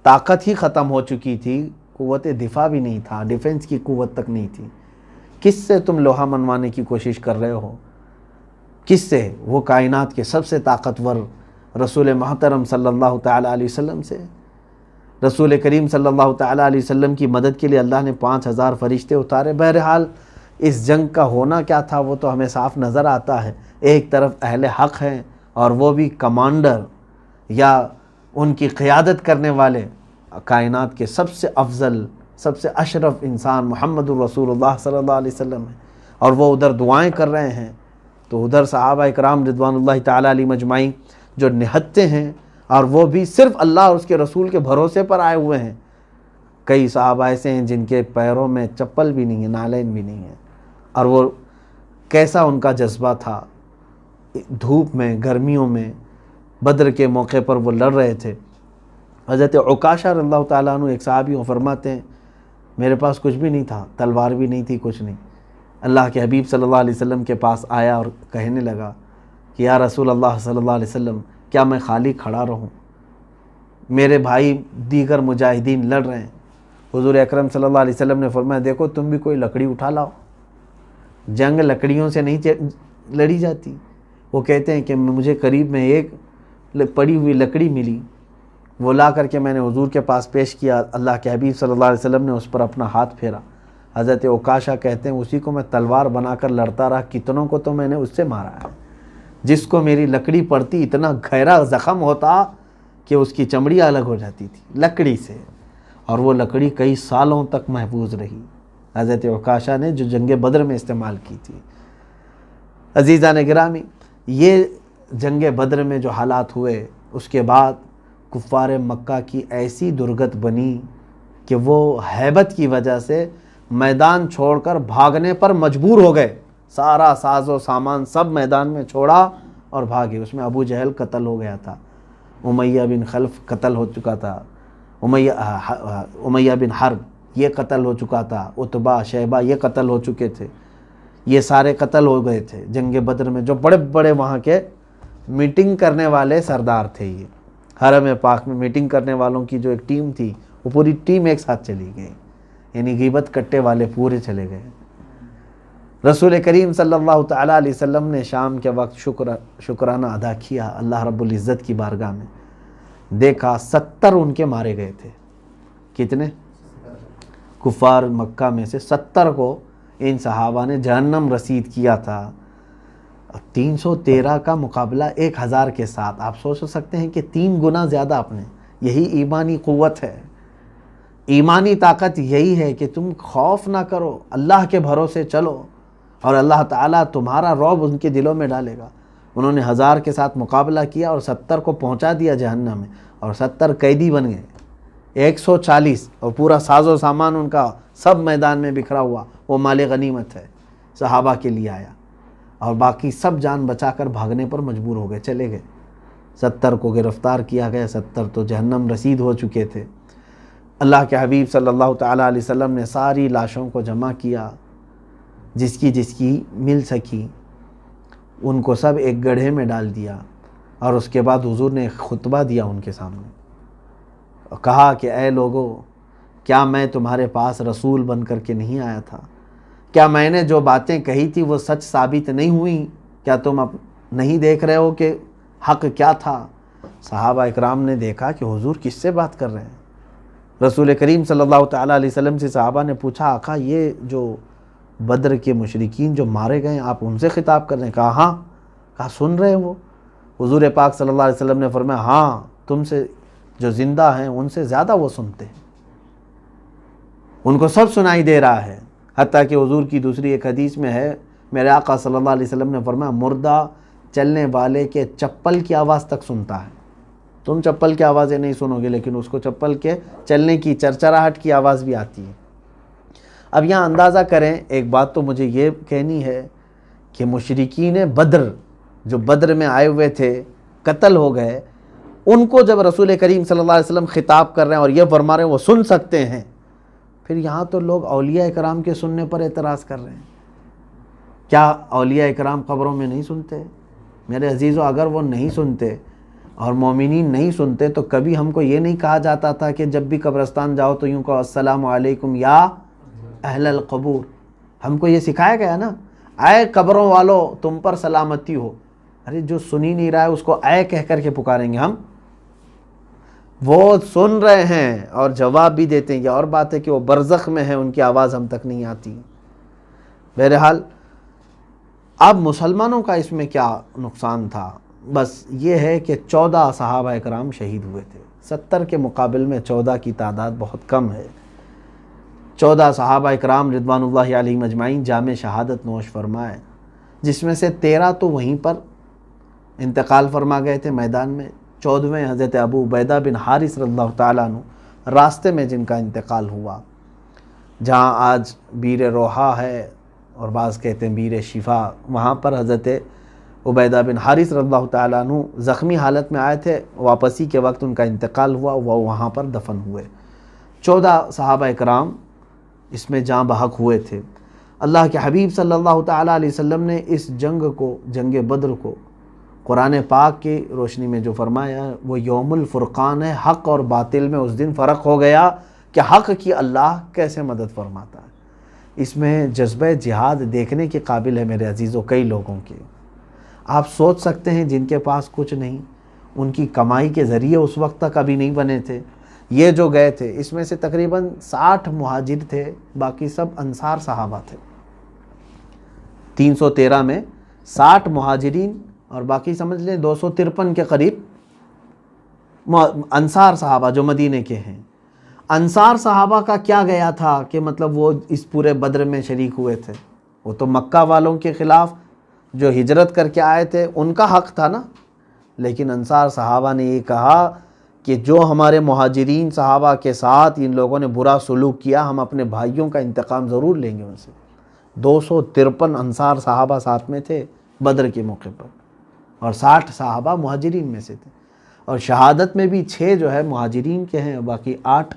طاقت ہی ختم ہو چکی تھی، قوت دفاع بھی نہیں تھا، ڈیفنس کی قوت تک نہیں تھی۔ کس سے تم لوہا منوانے کی کوشش کر رہے ہو؟ کس سے؟ وہ کائنات کے سب سے طاقتور رسول محترم صلی اللہ تعالیٰ علیہ وسلم سے۔ رسول کریم صلی اللہ تعالیٰ علیہ وسلم کی مدد کے لیے اللہ نے 5000 فرشتے اتارے۔ بہرحال اس جنگ کا ہونا کیا تھا وہ تو ہمیں صاف نظر آتا ہے۔ ایک طرف اہل حق ہیں اور وہ بھی کمانڈر یا ان کی قیادت کرنے والے کائنات کے سب سے افضل، سب سے اشرف انسان محمد الرسول اللہ صلی اللہ علیہ وسلم ہیں، اور وہ ادھر دعائیں کر رہے ہیں، تو ادھر صحابہ اکرام رضوان اللہ تعالیٰ علیہ مجمعین جو نہتے ہیں، اور وہ بھی صرف اللہ اور اس کے رسول کے بھروسے پر آئے ہوئے ہیں۔ کئی صحابہ ایسے ہیں جن کے پیروں میں چپل بھی نہیں ہے، نالین بھی نہیں ہے، اور وہ کیسا ان کا جذبہ تھا، دھوپ میں، گرمیوں میں، بدر کے موقع پر وہ لڑ رہے تھے۔ حضرت عکاشہ رضی اللہ تعالیٰ عنہ ایک صحابی وہ فرماتے ہیں میرے پاس کچھ بھی نہیں تھا، تلوار بھی نہیں تھی، کچھ نہیں۔ اللہ کے حبیب صلی اللہ علیہ وسلم کے پاس آیا اور کہنے لگا کہ یا رسول اللہ صلی اللہ علیہ وسلم، کیا میں خالی کھڑا رہوں؟ میرے بھائی دیگر مجاہدین لڑ رہے ہیں۔ حضور اکرم صلی اللہ علیہ وسلم نے فرمایا دیکھو تم بھی کوئی لکڑی اٹھا لاؤ، جنگ لکڑیوں سے نہیں لڑی جاتی۔ وہ کہتے ہیں کہ مجھے قریب میں ایک پڑی ہوئی لکڑی ملی، وہ لا کر کے میں نے حضور کے پاس پیش کیا، اللہ کے حبیب صلی اللہ علیہ وسلم نے اس پر اپنا ہاتھ پھیرا۔ حضرت عکاشہ کہتے ہیں اسی کو میں تلوار بنا کر لڑتا رہا، کتنوں کو تو میں نے اس سے مارا ہے۔ جس کو میری لکڑی پڑتی اتنا گہرا زخم ہوتا کہ اس کی چمڑی الگ ہو جاتی تھی لکڑی سے، اور وہ لکڑی کئی سالوں تک محفوظ رہی حضرت عکاشہ نے جو جنگ بدر میں استعمال کی تھی۔ عزیزان گرامی، یہ جنگ بدر میں جو حالات ہوئے، اس کے بعد کفار مکہ کی ایسی درگت بنی کہ وہ ہیبت کی وجہ سے میدان چھوڑ کر بھاگنے پر مجبور ہو گئے۔ سارا ساز و سامان سب میدان میں چھوڑا اور بھاگے۔ اس میں ابو جہل قتل ہو گیا تھا، امیہ بن خلف قتل ہو چکا تھا، امیہ بن حرب یہ قتل ہو چکا تھا، عتبہ شیبہ یہ قتل ہو چکے تھے، یہ سارے قتل ہو گئے تھے جنگ بدر میں۔ جو بڑے بڑے وہاں کے میٹنگ کرنے والے سردار تھے، یہ حرم پاک میں میٹنگ کرنے والوں کی جو ایک ٹیم تھی، وہ پوری ٹیم ایک ساتھ چلی گئی، یعنی غیبت کٹے والے پورے چلے گئے۔ رسول کریم صلی اللہ تعالیٰ علیہ وسلم نے شام کے وقت شکرانہ ادا کیا اللہ رب العزت کی بارگاہ میں، دیکھا 70 ان کے مارے گئے تھے۔ کتنے؟ کفار مکہ میں سے 70 کو ان صحابہ نے جہنم رسید کیا تھا۔ 313 کا مقابلہ 1000 کے ساتھ، آپ سوچ سکتے ہیں کہ 3 گنا زیادہ اپنے۔ یہی ایمانی قوت ہے، ایمانی طاقت یہی ہے کہ تم خوف نہ کرو، اللہ کے بھروسے چلو، اور اللہ تعالیٰ تمہارا رعب ان کے دلوں میں ڈالے گا۔ انہوں نے 1000 کے ساتھ مقابلہ کیا اور 70 کو پہنچا دیا جہنم میں، اور 70 قیدی بن گئے۔ 140 اور پورا ساز و سامان ان کا سب میدان میں بکھرا ہوا، وہ مال غنیمت ہے، صحابہ کے لیے آیا، اور باقی سب جان بچا کر بھاگنے پر مجبور ہو گئے، چلے گئے۔ 70 کو گرفتار کیا گیا، 70 تو جہنم رسید ہو چکے تھے۔ اللہ کے حبیب صلی اللہ تعالیٰ علیہ وسلم نے ساری لاشوں کو جمع کیا، جس کی مل سکی ان کو سب ایک گڑھے میں ڈال دیا، اور اس کے بعد حضور نے ایک خطبہ دیا ان کے سامنے، اور کہا کہ اے لوگو، کیا میں تمہارے پاس رسول بن کر کے نہیں آیا تھا؟ کیا میں نے جو باتیں کہی تھی وہ سچ ثابت نہیں ہوئی؟ کیا تم اب نہیں دیکھ رہے ہو کہ حق کیا تھا؟ صحابہ اکرام نے دیکھا کہ حضور کس سے بات کر رہے ہیں۔ رسول کریم صلی اللہ تعالیٰ علیہ وسلم سے صحابہ نے پوچھا آقا یہ جو بدر کے مشرکین جو مارے گئے آپ ان سے خطاب کر رہے ہیں؟ کہا ہاں۔ کہا سن رہے ہیں وہ؟ حضور پاک صلی اللہ علیہ وسلم نے فرمایا ہاں، تم سے جو زندہ ہیں ان سے زیادہ وہ سنتے ہیں، ان کو سب سنائی دے رہا ہے۔ حتیٰ کہ حضور کی دوسری ایک حدیث میں ہے، میرے آقا صلی اللہ علیہ وسلم نے فرمایا مردہ چلنے والے کے چپل کی آواز تک سنتا ہے۔ تم چپل کی آوازیں نہیں سنو گے، لیکن اس کو چپل کے چلنے کی چرچراہٹ کی آواز بھی آتی ہے۔ اب یہاں اندازہ کریں، ایک بات تو مجھے یہ کہنی ہے کہ مشرکین بدر جو بدر میں آئے ہوئے تھے، قتل ہو گئے، ان کو جب رسول کریم صلی اللہ علیہ وسلم خطاب کر رہے ہیں اور یہ فرما رہے ہیں وہ سن سکتے ہیں، پھر یہاں تو لوگ اولیاء اکرام کے سننے پر اعتراض کر رہے ہیں۔ کیا اولیاء اکرام قبروں میں نہیں سنتے؟ میرے عزیزو، اگر وہ نہیں سنتے اور مومنین نہیں سنتے تو کبھی ہم کو یہ نہیں کہا جاتا تھا کہ جب بھی قبرستان جاؤ تو یوں کہو السلام علیکم یا اہل القبور. ہم کو یہ سکھایا گیا نا, اے قبروں والو تم پر سلامتی ہو. ارے جو سنی نہیں رہا ہے اس کو اے کہہ کر کے پکاریں گے ہم؟ وہ سن رہے ہیں اور جواب بھی دیتے ہیں. یہ اور بات ہے کہ وہ برزخ میں ہیں, ان کی آواز ہم تک نہیں آتی. بہرحال اب مسلمانوں کا اس میں کیا نقصان تھا؟ بس یہ ہے کہ 14 صحابہ اکرام شہید ہوئے تھے. 70 کے مقابل میں 14 کی تعداد بہت کم ہے. 14 صحابہ اکرام رضوان اللہ علیہم اجمعین جام شہادت نوش فرمائے, جس میں سے 13 تو وہیں پر انتقال فرما گئے تھے میدان میں. 14ویں حضرت ابو عبیدہ بن حارث رضی اللہ تعالیٰ عنہ راستے میں جن کا انتقال ہوا. جہاں آج بیر روحا ہے اور بعض کہتے ہیں بیر شفا, وہاں پر حضرت عبیدہ بن حارث رضی اللہ تعالیٰ عنہ زخمی حالت میں آئے تھے. واپسی کے وقت ان کا انتقال ہوا, وہ وہاں پر دفن ہوئے. 14 صحابہ اکرام اس میں جاں بحق ہوئے تھے. اللہ کے حبیب صلی اللہ تعالیٰ علیہ وسلم نے اس جنگ کو, جنگ بدر کو, قرآن پاک کی روشنی میں جو فرمایا وہ یوم الفرقان ہے. حق اور باطل میں اس دن فرق ہو گیا کہ حق کی اللہ کیسے مدد فرماتا ہے. اس میں جذبہ جہاد دیکھنے کے قابل ہے میرے عزیزوں کئی لوگوں کے. آپ سوچ سکتے ہیں جن کے پاس کچھ نہیں, ان کی کمائی کے ذریعے اس وقت تک ابھی نہیں بنے تھے. یہ جو گئے تھے اس میں سے تقریباً 60 مہاجر تھے, باقی سب انصار صحابہ تھے. 313 میں 60 مہاجرین اور باقی سمجھ لیں 253 کے قریب انصار صحابہ جو مدینے کے ہیں. انصار صحابہ کا کیا گیا تھا کہ مطلب وہ اس پورے بدر میں شریک ہوئے تھے؟ وہ تو مکہ والوں کے خلاف جو ہجرت کر کے آئے تھے ان کا حق تھا نا. لیکن انصار صحابہ نے یہ کہا کہ جو ہمارے مہاجرین صحابہ کے ساتھ ان لوگوں نے برا سلوک کیا, ہم اپنے بھائیوں کا انتقام ضرور لیں گے ان سے. 253 انصار صحابہ ساتھ میں تھے بدر کے موقع پر, اور 60 صحابہ مہاجرین میں سے تھے. اور شہادت میں بھی 6 جو ہے مہاجرین کے ہیں اور باقی 8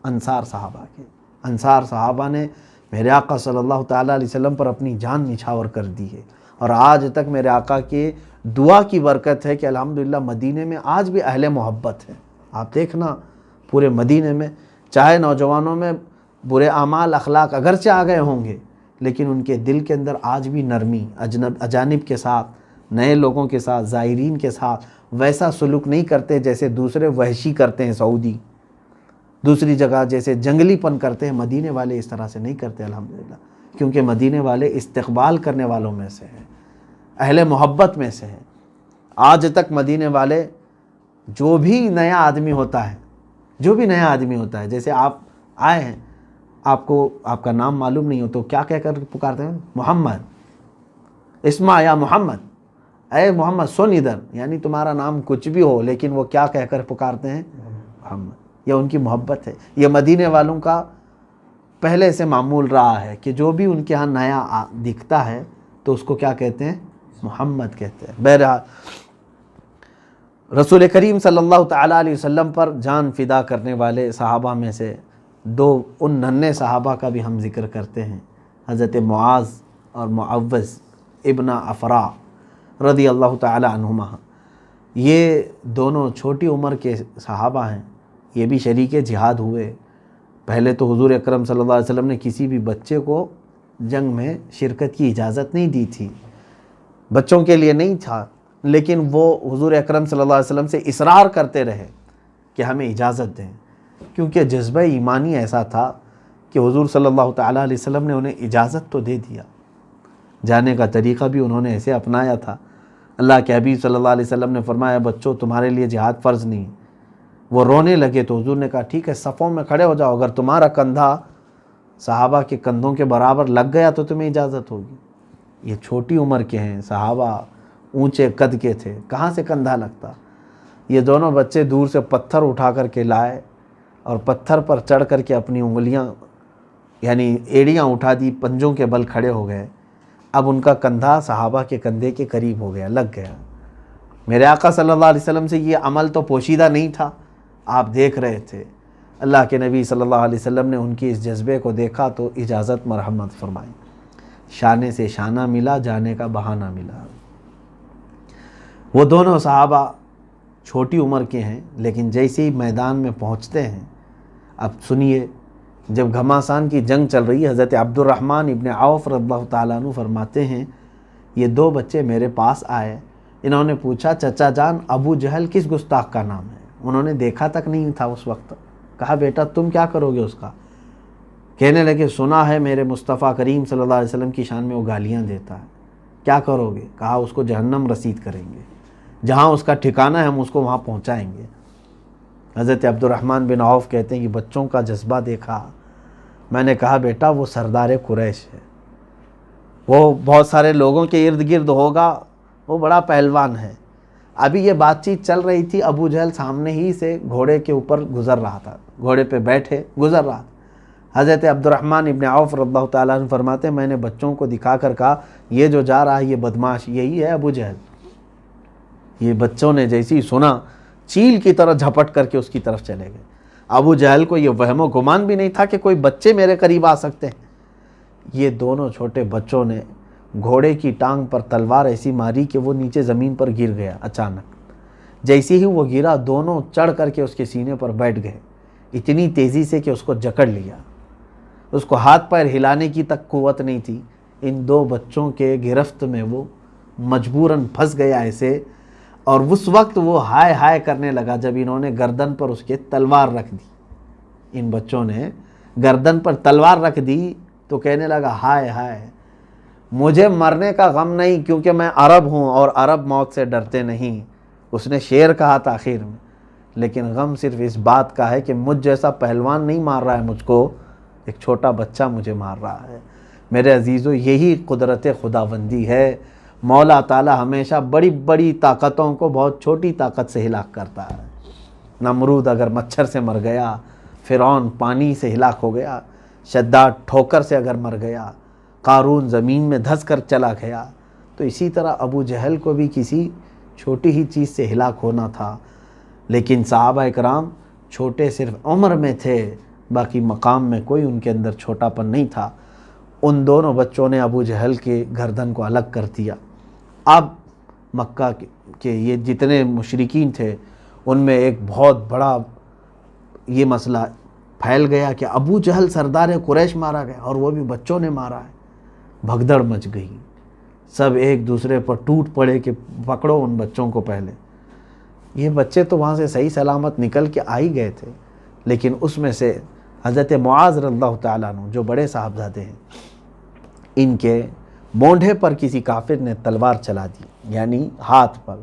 انصار صحابہ کے. انصار صحابہ نے میرے آقا صلی اللہ تعالیٰ علیہ وسلم پر اپنی جان نچھاور کر دی ہے, اور آج تک میرے آقا کی دعا کی برکت ہے کہ الحمدللہ مدینے میں آج بھی اہل محبت ہے. آپ دیکھنا پورے مدینے میں, چاہے نوجوانوں میں برے اعمال اخلاق اگرچہ آ گئے ہوں گے, لیکن ان کے دل کے اندر آج بھی نرمی, اجانب کے ساتھ, نئے لوگوں کے ساتھ, زائرین کے ساتھ ویسا سلوک نہیں کرتے جیسے دوسرے وحشی کرتے ہیں. سعودی دوسری جگہ جیسے جنگلی پن کرتے ہیں, مدینے والے اس طرح سے نہیں کرتے الحمدللہ, کیونکہ مدینے والے استقبال کرنے والوں میں سے ہیں, اہل محبت میں سے ہیں. آج تک مدینے والے جو بھی نیا آدمی ہوتا ہے, جیسے آپ آئے ہیں, آپ کو آپ کا نام معلوم نہیں ہو تو کیا کہہ کر پکارتے ہیں؟ محمد, اسمع یا محمد, اے محمد سن ادھر. یعنی تمہارا نام کچھ بھی ہو لیکن وہ کیا کہہ کر پکارتے ہیں؟ محمد. یہ ان کی محبت ہے. یہ مدینے والوں کا پہلے سے معمول رہا ہے کہ جو بھی ان کے ہاں نیا دکھتا ہے تو اس کو کیا کہتے ہیں؟ محمد کہتے ہیں. بہرحال رسول کریم صلی اللہ تعالیٰ علیہ وسلم پر جان فدا کرنے والے صحابہ میں سے 2 ان ننھے صحابہ کا بھی ہم ذکر کرتے ہیں, حضرت معاذ اور معوذ ابن افرا رضی اللہ تعالیٰ عنہما. یہ دونوں چھوٹی عمر کے صحابہ ہیں, یہ بھی شریک جہاد ہوئے. پہلے تو حضور اکرم صلی اللہ علیہ وسلم نے کسی بھی بچے کو جنگ میں شرکت کی اجازت نہیں دی تھی, بچوں کے لیے نہیں تھا, لیکن وہ حضور اکرم صلی اللہ علیہ وسلم سے اصرار کرتے رہے کہ ہمیں اجازت دیں, کیونکہ جذبہ ایمانی ایسا تھا کہ حضور صلی اللہ تعالیٰ علیہ وسلم نے انہیں اجازت تو دے دیا. جانے کا طریقہ بھی انہوں نے ایسے اپنایا تھا. اللہ کے حبیب صلی اللہ علیہ وسلم نے فرمایا بچوں تمہارے لیے جہاد فرض نہیں. وہ رونے لگے تو حضور نے کہا ٹھیک ہے صفوں میں کھڑے ہو جاؤ, اگر تمہارا کندھا صحابہ کے کندھوں کے برابر لگ گیا تو تمہیں اجازت ہوگی. یہ چھوٹی عمر کے ہیں صحابہ, اونچے قد کے تھے, کہاں سے کندھا لگتا. یہ دونوں بچے دور سے پتھر اٹھا کر کے لائے اور پتھر پر چڑھ کر کے اپنی انگلیاں یعنی ایڑیاں اٹھا دی, پنجوں کے بل کھڑے ہو گئے. اب ان کا کندھا صحابہ کے کندھے کے قریب ہو گیا, لگ گیا. میرے آقا صلی اللہ علیہ وسلم سے یہ عمل تو پوشیدہ نہیں تھا, آپ دیکھ رہے تھے. اللہ کے نبی صلی اللہ علیہ وسلم نے ان کی اس جذبے کو دیکھا تو اجازت مرحمت فرمائی. شانے سے شانہ ملا, جانے کا بہانہ ملا. وہ دونوں صحابہ چھوٹی عمر کے ہیں، لیکن جیسے ہی میدان میں پہنچتے ہیں، اب سنیے، جب گھماسان کی جنگ چل رہی ہے، حضرت عبد الرحمن ابن عوف رضی اللہ تعالیٰ عنہ فرماتے ہیں یہ 2 بچے میرے پاس آئے، انہوں نے پوچھا چچا جان ابو جہل کس گستاخ کا نام ہے؟ انہوں نے دیکھا تک نہیں تھا اس وقت۔ کہا بیٹا تم کیا کرو گے اس کا؟ کہنے لگے سنا ہے میرے مصطفیٰ کریم صلی اللہ علیہ وسلم کی شان میں وہ گالیاں دیتا ہے، کیا کرو گے؟ کہا اس کو جہنم رسید کریں گے، جہاں اس کا ٹھکانہ ہے ہم اس کو وہاں پہنچائیں گے۔ حضرت عبد الرحمن بن عوف کہتے ہیں کہ بچوں کا جذبہ دیکھا، میں نے کہا بیٹا وہ سردار قریش ہے، وہ بہت سارے لوگوں کے ارد گرد ہوگا، وہ بڑا پہلوان ہے۔ ابھی یہ بات چیت چل رہی تھی، ابو جہل سامنے ہی سے گھوڑے کے اوپر گزر رہا تھا، گھوڑے پہ بیٹھے گزر رہا تھا۔ حضرت عبد الرحمن ابن عوف رضی اللہ تعالیٰ عنہ فرماتے ہیں میں نے بچوں کو دکھا کر کہا یہ جو جا رہا ہے یہ بدماش یہی ہے ابو جہل۔ یہ بچوں نے جیسے ہی سنا چیل کی طرح جھپٹ کر کے اس کی طرف چلے گئے۔ ابو جہل کو یہ وہم و گمان بھی نہیں تھا کہ کوئی بچے میرے قریب آ سکتے ہیں۔ یہ دونوں چھوٹے بچوں نے گھوڑے کی ٹانگ پر تلوار ایسی ماری کہ وہ نیچے زمین پر گر گیا اچانک۔ جیسے ہی وہ گرا دونوں چڑھ کر کے اس کے سینے پر بیٹھ گئے، اتنی تیزی سے کہ اس کو جکڑ لیا، اس کو ہاتھ پیر ہلانے کی تک قوت نہیں تھی۔ ان 2 بچوں کے گرفت میں وہ مجبوراً پھنس گیا ایسے، اور اس وقت وہ ہائے ہائے کرنے لگا جب انہوں نے گردن پر اس کے تلوار رکھ دی۔ ان بچوں نے گردن پر تلوار رکھ دی تو کہنے لگا ہائے ہائے، مجھے مرنے کا غم نہیں کیونکہ میں عرب ہوں اور عرب موت سے ڈرتے نہیں۔ اس نے شعر کہا تھا آخر میں، لیکن غم صرف اس بات کا ہے کہ مجھ جیسا پہلوان نہیں مار رہا ہے مجھ کو، ایک چھوٹا بچہ مجھے مار رہا ہے۔ میرے عزیزو یہی قدرت خداوندی ہے، مولا تعالی ہمیشہ بڑی بڑی طاقتوں کو بہت چھوٹی طاقت سے ہلاک کرتا ہے۔ نمرود اگر مچھر سے مر گیا، فرعون پانی سے ہلاک ہو گیا، شداد ٹھوکر سے اگر مر گیا، قارون زمین میں دھس کر چلا گیا، تو اسی طرح ابو جہل کو بھی کسی چھوٹی ہی چیز سے ہلاک ہونا تھا۔ لیکن صحابہ اکرام چھوٹے صرف عمر میں تھے، باقی مقام میں کوئی ان کے اندر چھوٹا پن نہیں تھا۔ ان دونوں بچوں نے ابو جہل کے گردن کو الگ کر دیا۔ اب مکہ کے یہ جتنے مشرکین تھے ان میں ایک بہت بڑا یہ مسئلہ پھیل گیا کہ ابو جہل سردار قریش مارا گیا اور وہ بھی بچوں نے مارا ہے۔ بھگدڑ مچ گئی، سب ایک دوسرے پر ٹوٹ پڑے کہ پکڑو ان بچوں کو پہلے۔ یہ بچے تو وہاں سے صحیح سلامت نکل کے آ ہی گئے تھے، لیکن اس میں سے حضرت معاذ رضی اللہ تعالیٰ عنہ جو بڑے صاحبزادے ہیں، ان کے مونڈھے پر کسی کافر نے تلوار چلا دی، یعنی ہاتھ پر،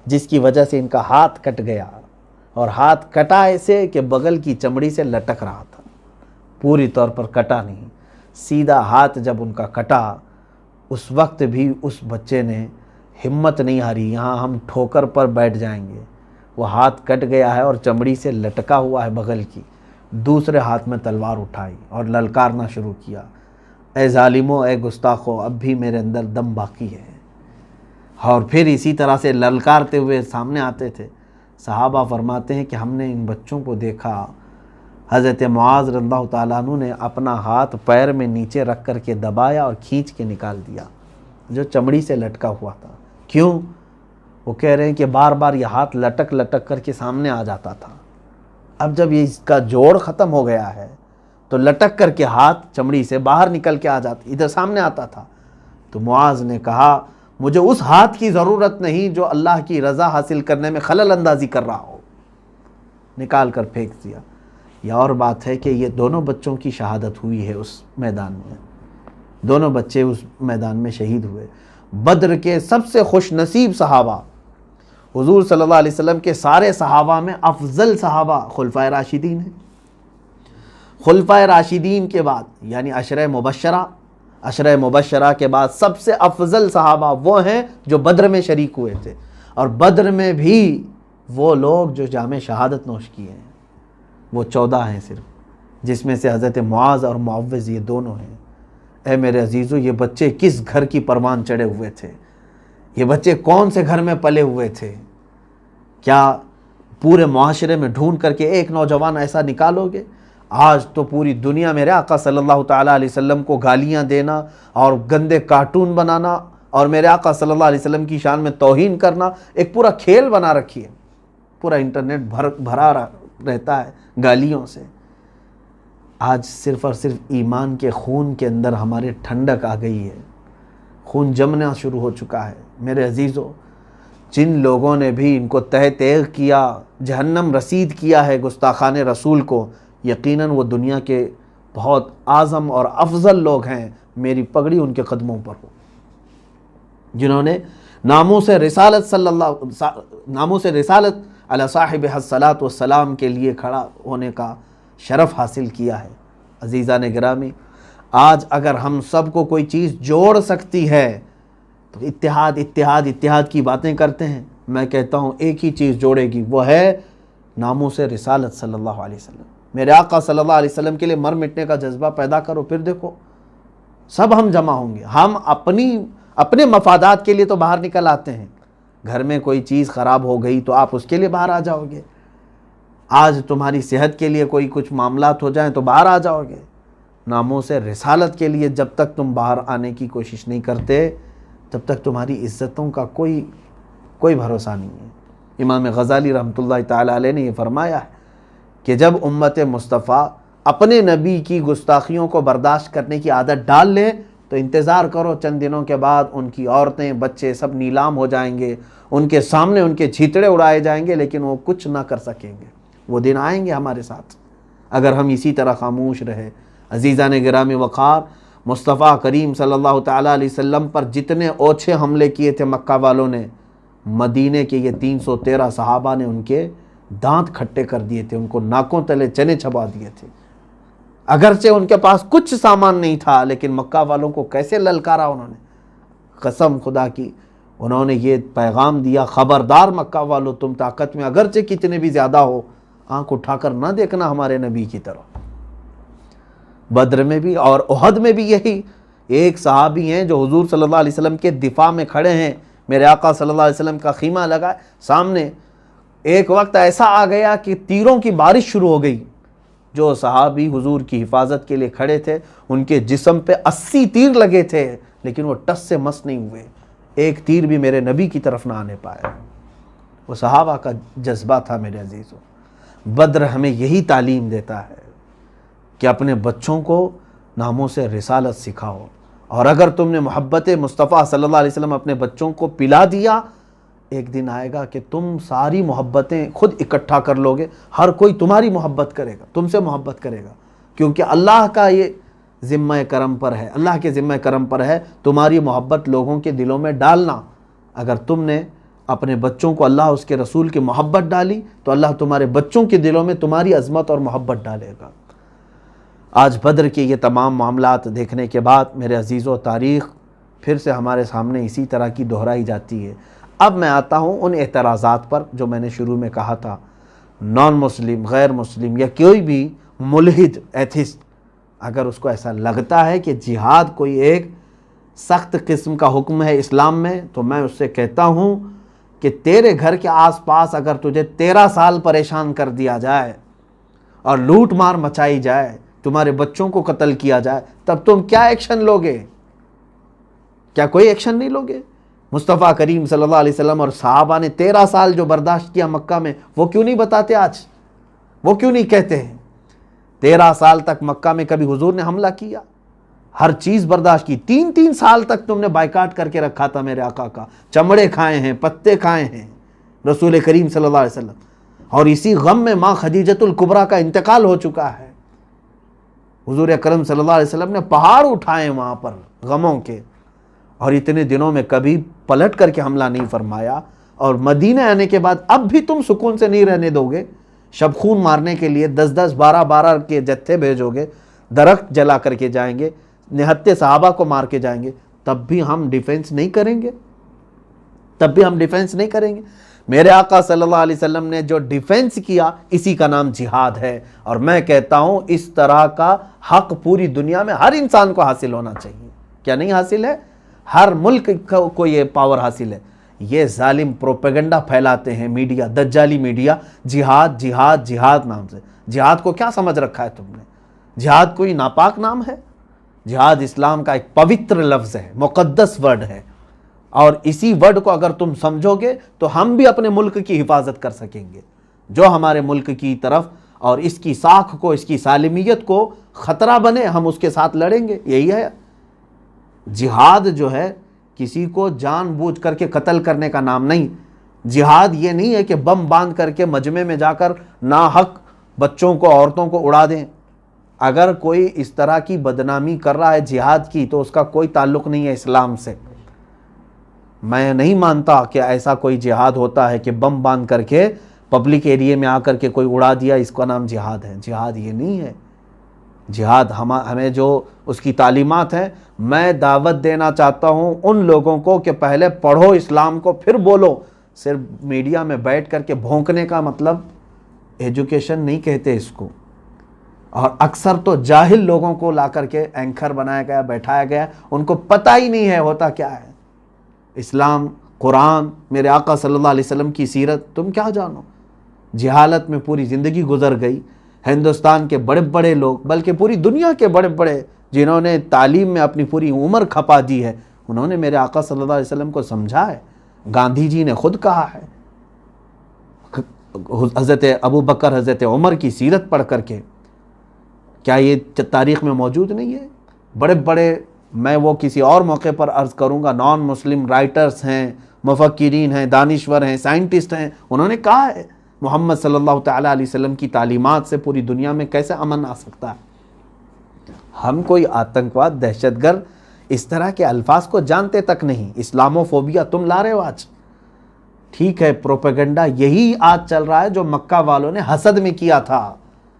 جس کی وجہ سے ان کا ہاتھ کٹ گیا، اور ہاتھ کٹا ایسے کہ بغل کی چمڑی سے لٹک رہا تھا، پوری طور پر کٹا نہیں، سیدھا ہاتھ جب ان کا کٹا، اس وقت بھی اس بچے نے ہمت نہیں ہاری، یہاں ہم ٹھوکر پر بیٹھ جائیں گے۔ وہ ہاتھ کٹ گیا ہے اور چمڑی سے لٹکا ہوا ہے بغل کی، دوسرے ہاتھ میں تلوار اٹھائی اور للکارنا شروع کیا، اے ظالمو، اے گستاخو، اب بھی میرے اندر دم باقی ہے۔ اور پھر اسی طرح سے للکارتے ہوئے سامنے آتے تھے۔ صحابہ فرماتے ہیں کہ ہم نے ان بچوں کو دیکھا، حضرت معاذ رضی اللہ تعالیٰ عنہ نے اپنا ہاتھ پیر میں نیچے رکھ کر کے دبایا اور کھینچ کے نکال دیا جو چمڑی سے لٹکا ہوا تھا۔ کیوں؟ وہ کہہ رہے ہیں کہ بار بار یہ ہاتھ لٹک لٹک کر کے سامنے آ جاتا تھا، اب جب یہ اس کا جوڑ ختم ہو گیا ہے تو لٹک کر کے ہاتھ چمڑی سے باہر نکل کے آ جاتا، ادھر سامنے آتا تھا۔ تو معاذ نے کہا مجھے اس ہاتھ کی ضرورت نہیں جو اللہ کی رضا حاصل کرنے میں خلل اندازی کر رہا ہو، نکال کر پھینک دیا۔ یہ اور بات ہے کہ یہ دونوں بچوں کی شہادت ہوئی ہے اس میدان میں، دونوں بچے اس میدان میں شہید ہوئے۔ بدر کے سب سے خوش نصیب صحابہ، حضور صلی اللہ علیہ وسلم کے سارے صحابہ میں افضل صحابہ خلفائے راشدین ہیں۔ خلفائے راشدین کے بعد یعنی عشرہ مبشرہ کے بعد سب سے افضل صحابہ وہ ہیں جو بدر میں شریک ہوئے تھے، اور بدر میں بھی وہ لوگ جو جام شہادت نوش کیے ہیں وہ 14 ہیں صرف، جس میں سے حضرت معاذ اور معوذ یہ دونوں ہیں۔ اے میرے عزیزو، یہ بچے کس گھر کی پروان چڑھے ہوئے تھے، یہ بچے کون سے گھر میں پلے ہوئے تھے؟ کیا پورے معاشرے میں ڈھونڈ کر کے ایک نوجوان ایسا نکالو گے؟ آج تو پوری دنیا میرے آقا صلی اللہ تعالیٰ علیہ وسلم کو گالیاں دینا اور گندے کارٹون بنانا اور میرے آقا صلی اللہ علیہ وسلم کی شان میں توہین کرنا ایک پورا کھیل بنا رکھی ہے۔ پورا انٹرنیٹ بھرا رہتا ہے گالیوں سے۔ آج صرف اور صرف ایمان کے خون کے اندر ہمارے ٹھنڈک آ گئی ہے، خون جمنا شروع ہو چکا ہے۔ میرے عزیزو، جن لوگوں نے بھی ان کو تہ تیغ کیا، جہنم رسید کیا ہے گستاخان رسول کو، یقیناً وہ دنیا کے بہت اعظم اور افضل لوگ ہیں۔ میری پگڑی ان کے قدموں پر ہو، جنہوں نے ناموس رسالت علی صاحب الصلاۃ والسلام کے لیے کھڑا ہونے کا شرف حاصل کیا ہے۔ عزیزان گرامی، آج اگر ہم سب کو کوئی چیز جوڑ سکتی ہے تو اتحاد اتحاد اتحاد کی باتیں کرتے ہیں، میں کہتا ہوں ایک ہی چیز جوڑے گی، وہ ہے ناموس رسالت صلی اللہ علیہ وسلم۔ میرے آقا صلی اللہ علیہ وسلم کے لیے مر مٹنے کا جذبہ پیدا کرو، پھر دیکھو سب ہم جمع ہوں گے۔ ہم اپنے مفادات کے لیے تو باہر نکل آتے ہیں، گھر میں کوئی چیز خراب ہو گئی تو آپ اس کے لیے باہر آ جاؤ گے، آج تمہاری صحت کے لیے کوئی کچھ معاملات ہو جائیں تو باہر آ جاؤ گے۔ ناموس رسالت کے لیے جب تک تم باہر آنے کی کوشش نہیں کرتے، تب تک تمہاری عزتوں کا کوئی بھروسہ نہیں ہے۔ امام غزالی رحمۃ اللہ تعالیٰ علیہ نے یہ فرمایا ہے کہ جب امت مصطفیٰ اپنے نبی کی گستاخیوں کو برداشت کرنے کی عادت ڈال لیں تو انتظار کرو، چند دنوں کے بعد ان کی عورتیں بچے سب نیلام ہو جائیں گے، ان کے سامنے ان کے چھیتڑے اڑائے جائیں گے، لیکن وہ کچھ نہ کر سکیں گے۔ وہ دن آئیں گے ہمارے ساتھ اگر ہم اسی طرح خاموش رہے۔ عزیزان گرامی وقار، مصطفیٰ کریم صلی اللہ تعالیٰ علیہ وسلم پر جتنے اوچھے حملے کیے تھے مکہ والوں نے، مدینے کے یہ 313 صحابہ نے ان کے دانت کھٹے کر دیے تھے، ان کو ناکوں تلے چنے چبا دیے تھے۔ اگرچہ ان کے پاس کچھ سامان نہیں تھا، لیکن مکہ والوں کو کیسے للکارا انہوں نے، قسم خدا کی انہوں نے یہ پیغام دیا، خبردار مکہ والوں، تم طاقت میں اگرچہ کتنے بھی زیادہ ہو، آنکھ اٹھا کر نہ دیکھنا ہمارے نبی کی طرف۔ بدر میں بھی اور احد میں بھی یہی ایک صحابی ہیں جو حضور صلی اللہ علیہ وسلم کے دفاع میں کھڑے ہیں، میرے آقا صلی اللہ علیہ وسلم کا خیمہ لگا سامنے، ایک وقت ایسا آ گیا کہ تیروں کی بارش شروع ہو گئی۔ جو صحابی حضور کی حفاظت کے لیے کھڑے تھے ان کے جسم پہ 80 تیر لگے تھے، لیکن وہ ٹس سے مس نہیں ہوئے، ایک تیر بھی میرے نبی کی طرف نہ آنے پایا۔ وہ صحابہ کا جذبہ تھا۔ میرے عزیزوں، بدر ہمیں یہی تعلیم دیتا ہے کہ اپنے بچوں کو ناموس رسالت سکھاؤ، اور اگر تم نے محبت مصطفیٰ صلی اللہ علیہ وسلم اپنے بچوں کو پلا دیا، ایک دن آئے گا کہ تم ساری محبتیں خود اکٹھا کر لوگے، ہر کوئی تمہاری محبت کرے گا، تم سے محبت کرے گا، کیونکہ اللہ کا یہ ذمہ کرم پر ہے، اللہ کے ذمہ کرم پر ہے تمہاری محبت لوگوں کے دلوں میں ڈالنا۔ اگر تم نے اپنے بچوں کو اللہ اس کے رسول کی محبت ڈالی تو اللہ تمہارے بچوں کے دلوں میں تمہاری عظمت اور محبت ڈالے گا۔ آج بدر کے یہ تمام معاملات دیکھنے کے بعد میرے عزیزو، تاریخ پھر سے ہمارے سامنے اسی طرح کی دہرائی جاتی ہے۔ اب میں آتا ہوں ان اعتراضات پر جو میں نے شروع میں کہا تھا۔ نان مسلم، غیر مسلم یا کوئی بھی ملحد ایتھسٹ اگر اس کو ایسا لگتا ہے کہ جہاد کوئی ایک سخت قسم کا حکم ہے اسلام میں، تو میں اس سے کہتا ہوں کہ تیرے گھر کے آس پاس اگر تجھے 13 سال پریشان کر دیا جائے اور لوٹ مار مچائی جائے، تمہارے بچوں کو قتل کیا جائے، تب تم کیا ایکشن لوگے؟ کیا کوئی ایکشن نہیں لوگے؟ مصطفیٰ کریم صلی اللہ علیہ وسلم اور صحابہ نے 13 سال جو برداشت کیا مکہ میں، وہ کیوں نہیں بتاتے آج؟ وہ کیوں نہیں کہتے ہیں؟ 13 سال تک مکہ میں کبھی حضور نے حملہ کیا؟ ہر چیز برداشت کی۔ 3 سال تک تم نے بائیکاٹ کر کے رکھا تھا میرے آقا کا، چمڑے کھائے ہیں، پتے کھائے ہیں رسول کریم صلی اللہ علیہ وسلم، اور اسی غم میں ماں خدیجۃ الکبریٰ کا انتقال ہو چکا ہے۔ حضور اکرم صلی اللہ علیہ وسلم نے پہاڑ اٹھائے وہاں پر غموں کے، اور اتنے دنوں میں کبھی پلٹ کر کے حملہ نہیں فرمایا، اور مدینہ آنے کے بعد اب بھی تم سکون سے نہیں رہنے دو گے، شب خون مارنے کے لیے 10 12 کے جتھے بھیجو گے، درخت جلا کر کے جائیں گے، نہتے صحابہ کو مار کے جائیں گے، تب بھی ہم ڈیفنس نہیں کریں گے؟ تب بھی ہم ڈیفنس نہیں کریں گے؟ میرے آقا صلی اللہ علیہ وسلم نے جو ڈیفنس کیا، اسی کا نام جہاد ہے، اور میں کہتا ہوں اس طرح کا حق پوری دنیا میں ہر انسان کو حاصل ہونا چاہیے۔ کیا نہیں حاصل ہے؟ ہر ملک کو یہ پاور حاصل ہے۔ یہ ظالم پروپیگنڈا پھیلاتے ہیں میڈیا، دجالی میڈیا، جہاد جہاد جہاد نام سے۔ جہاد کو کیا سمجھ رکھا ہے تم نے؟ جہاد کوئی ناپاک نام ہے؟ جہاد اسلام کا ایک پوتر لفظ ہے، مقدس ورڈ ہے، اور اسی ورڈ کو اگر تم سمجھو گے تو ہم بھی اپنے ملک کی حفاظت کر سکیں گے۔ جو ہمارے ملک کی طرف اور اس کی ساکھ کو، اس کی سالمیت کو خطرہ بنے، ہم اس کے ساتھ لڑیں گے۔ یہی ہے جہاد جو ہے، کسی کو جان بوجھ کر کے قتل کرنے کا نام نہیں۔ جہاد یہ نہیں ہے کہ بم باندھ کر کے مجمع میں جا کر ناحق بچوں کو، عورتوں کو اڑا دیں۔ اگر کوئی اس طرح کی بدنامی کر رہا ہے جہاد کی تو اس کا کوئی تعلق نہیں ہے اسلام سے۔ میں نہیں مانتا کہ ایسا کوئی جہاد ہوتا ہے کہ بم باندھ کر کے پبلک ایریے میں آ کر کے کوئی اڑا دیا، اس کا نام جہاد ہے۔ جہاد یہ نہیں ہے۔ جہاد ہمیں جو اس کی تعلیمات ہیں، میں دعوت دینا چاہتا ہوں ان لوگوں کو کہ پہلے پڑھو اسلام کو پھر بولو۔ صرف میڈیا میں بیٹھ کر کے بھونکنے کا مطلب ایجوکیشن نہیں کہتے اس کو۔ اور اکثر تو جاہل لوگوں کو لا کر کے اینکر بنایا گیا، بیٹھایا گیا، ان کو پتہ ہی نہیں ہے ہوتا کیا ہے اسلام، قرآن، میرے آقا صلی اللہ علیہ وسلم کی سیرت، تم کیا جانو؟ جہالت میں پوری زندگی گزر گئی۔ ہندوستان کے بڑے بڑے لوگ، بلکہ پوری دنیا کے بڑے بڑے جنہوں نے تعلیم میں اپنی پوری عمر کھپا دی ہے، انہوں نے میرے آقا صلی اللہ علیہ وسلم کو سمجھا ہے۔ گاندھی جی نے خود کہا ہے، حضرت ابو بکر، حضرت عمر کی سیرت پڑھ کر کے، کیا یہ تاریخ میں موجود نہیں ہے؟ بڑے بڑے، میں وہ کسی اور موقع پر عرض کروں گا، نان مسلم رائٹرز ہیں، مفکرین ہیں، دانشور ہیں، سائنٹسٹ ہیں، انہوں نے کہا ہے محمد صلی اللہ تعالیٰ علیہ وسلم کی تعلیمات سے پوری دنیا میں کیسے امن آ سکتا ہے۔ ہم کوئی آتنکواد، دہشت گرد، اس طرح کے الفاظ کو جانتے تک نہیں۔ اسلاموفوبیا تم لا رہے ہو آج، ٹھیک ہے، پروپیگنڈا یہی آج چل رہا ہے جو مکہ والوں نے حسد میں کیا تھا۔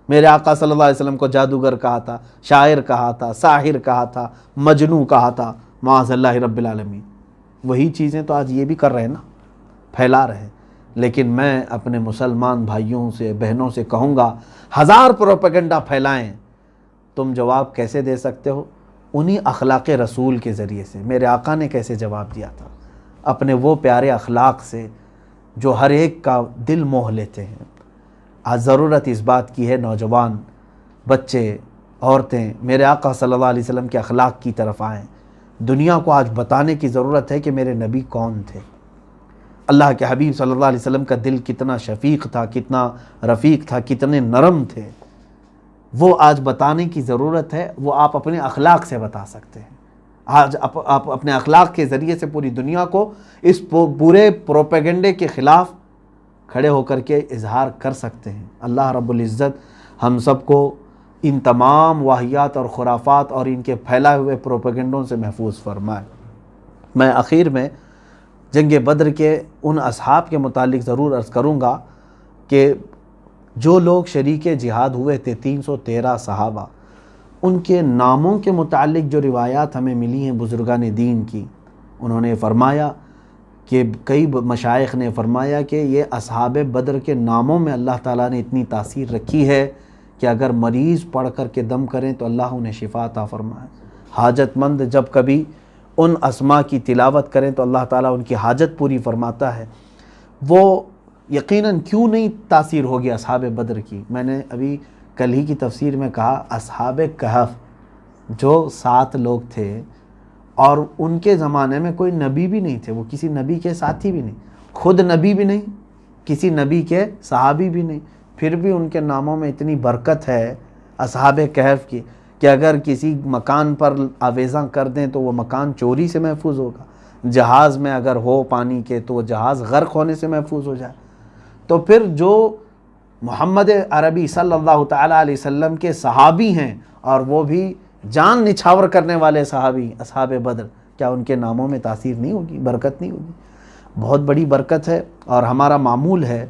میرے آقا صلی اللہ علیہ وسلم کو جادوگر کہا تھا، شاعر کہا تھا، ساحر کہا تھا، مجنوں کہا تھا، معاذ اللہ رب العالمین۔ وہی چیزیں تو آج یہ بھی کر رہے ہیں نا، پھیلا رہے ہیں۔ لیکن میں اپنے مسلمان بھائیوں سے، بہنوں سے کہوں گا، ہزار پروپیگنڈا پھیلائیں، تم جواب کیسے دے سکتے ہو؟ انہی اخلاق رسول کے ذریعے سے۔ میرے آقا نے کیسے جواب دیا تھا؟ اپنے وہ پیارے اخلاق سے جو ہر ایک کا دل موہ لیتے ہیں۔ آج ضرورت اس بات کی ہے، نوجوان، بچے، عورتیں میرے آقا صلی اللہ علیہ وسلم کے اخلاق کی طرف آئیں۔ دنیا کو آج بتانے کی ضرورت ہے کہ میرے نبی کون تھے۔ اللہ کے حبیب صلی اللہ علیہ وسلم کا دل کتنا شفیق تھا، کتنا رفیق تھا، کتنے نرم تھے، وہ آج بتانے کی ضرورت ہے۔ وہ آپ اپنے اخلاق سے بتا سکتے ہیں۔ آج آپ اپنے اخلاق کے ذریعے سے پوری دنیا کو اس پورے پروپیگنڈے کے خلاف کھڑے ہو کر کے اظہار کر سکتے ہیں۔ اللہ رب العزت ہم سب کو ان تمام واہیات اور خرافات اور ان کے پھیلائے ہوئے پروپیگنڈوں سے محفوظ فرمائے۔ میں آخر میں جنگ بدر کے ان اصحاب کے متعلق ضرور عرض کروں گا کہ جو لوگ شریک جہاد ہوئے تھے، 313 صحابہ، ان کے ناموں کے متعلق جو روایات ہمیں ملی ہیں بزرگان دین کی، انہوں نے فرمایا کہ کئی مشائخ نے فرمایا کہ یہ اصحاب بدر کے ناموں میں اللہ تعالیٰ نے اتنی تاثیر رکھی ہے کہ اگر مریض پڑھ کر کے دم کریں تو اللہ انہیں شفا عطا فرمائے۔ حاجت مند جب کبھی ان اسماء کی تلاوت کریں تو اللہ تعالیٰ ان کی حاجت پوری فرماتا ہے۔ وہ یقیناً کیوں نہیں تاثیر ہوگی اصحاب بدر کی؟ میں نے ابھی کل ہی کی تفسیر میں کہا، اصحاب کہف جو 7 لوگ تھے اور ان کے زمانے میں کوئی نبی بھی نہیں تھے، وہ کسی نبی کے ساتھی بھی نہیں، خود نبی بھی نہیں، کسی نبی کے صحابی بھی نہیں، پھر بھی ان کے ناموں میں اتنی برکت ہے اصحاب کہف کی کہ اگر کسی مکان پر آویزاں کر دیں تو وہ مکان چوری سے محفوظ ہوگا، جہاز میں اگر ہو پانی کے تو وہ جہاز غرق ہونے سے محفوظ ہو جائے۔ تو پھر جو محمد عربی صلی اللہ تعالیٰ علیہ وسلم کے صحابی ہیں، اور وہ بھی جان نچھاور کرنے والے صحابی اصحاب بدر، کیا ان کے ناموں میں تاثیر نہیں ہوگی، برکت نہیں ہوگی؟ بہت بڑی برکت ہے، اور ہمارا معمول ہے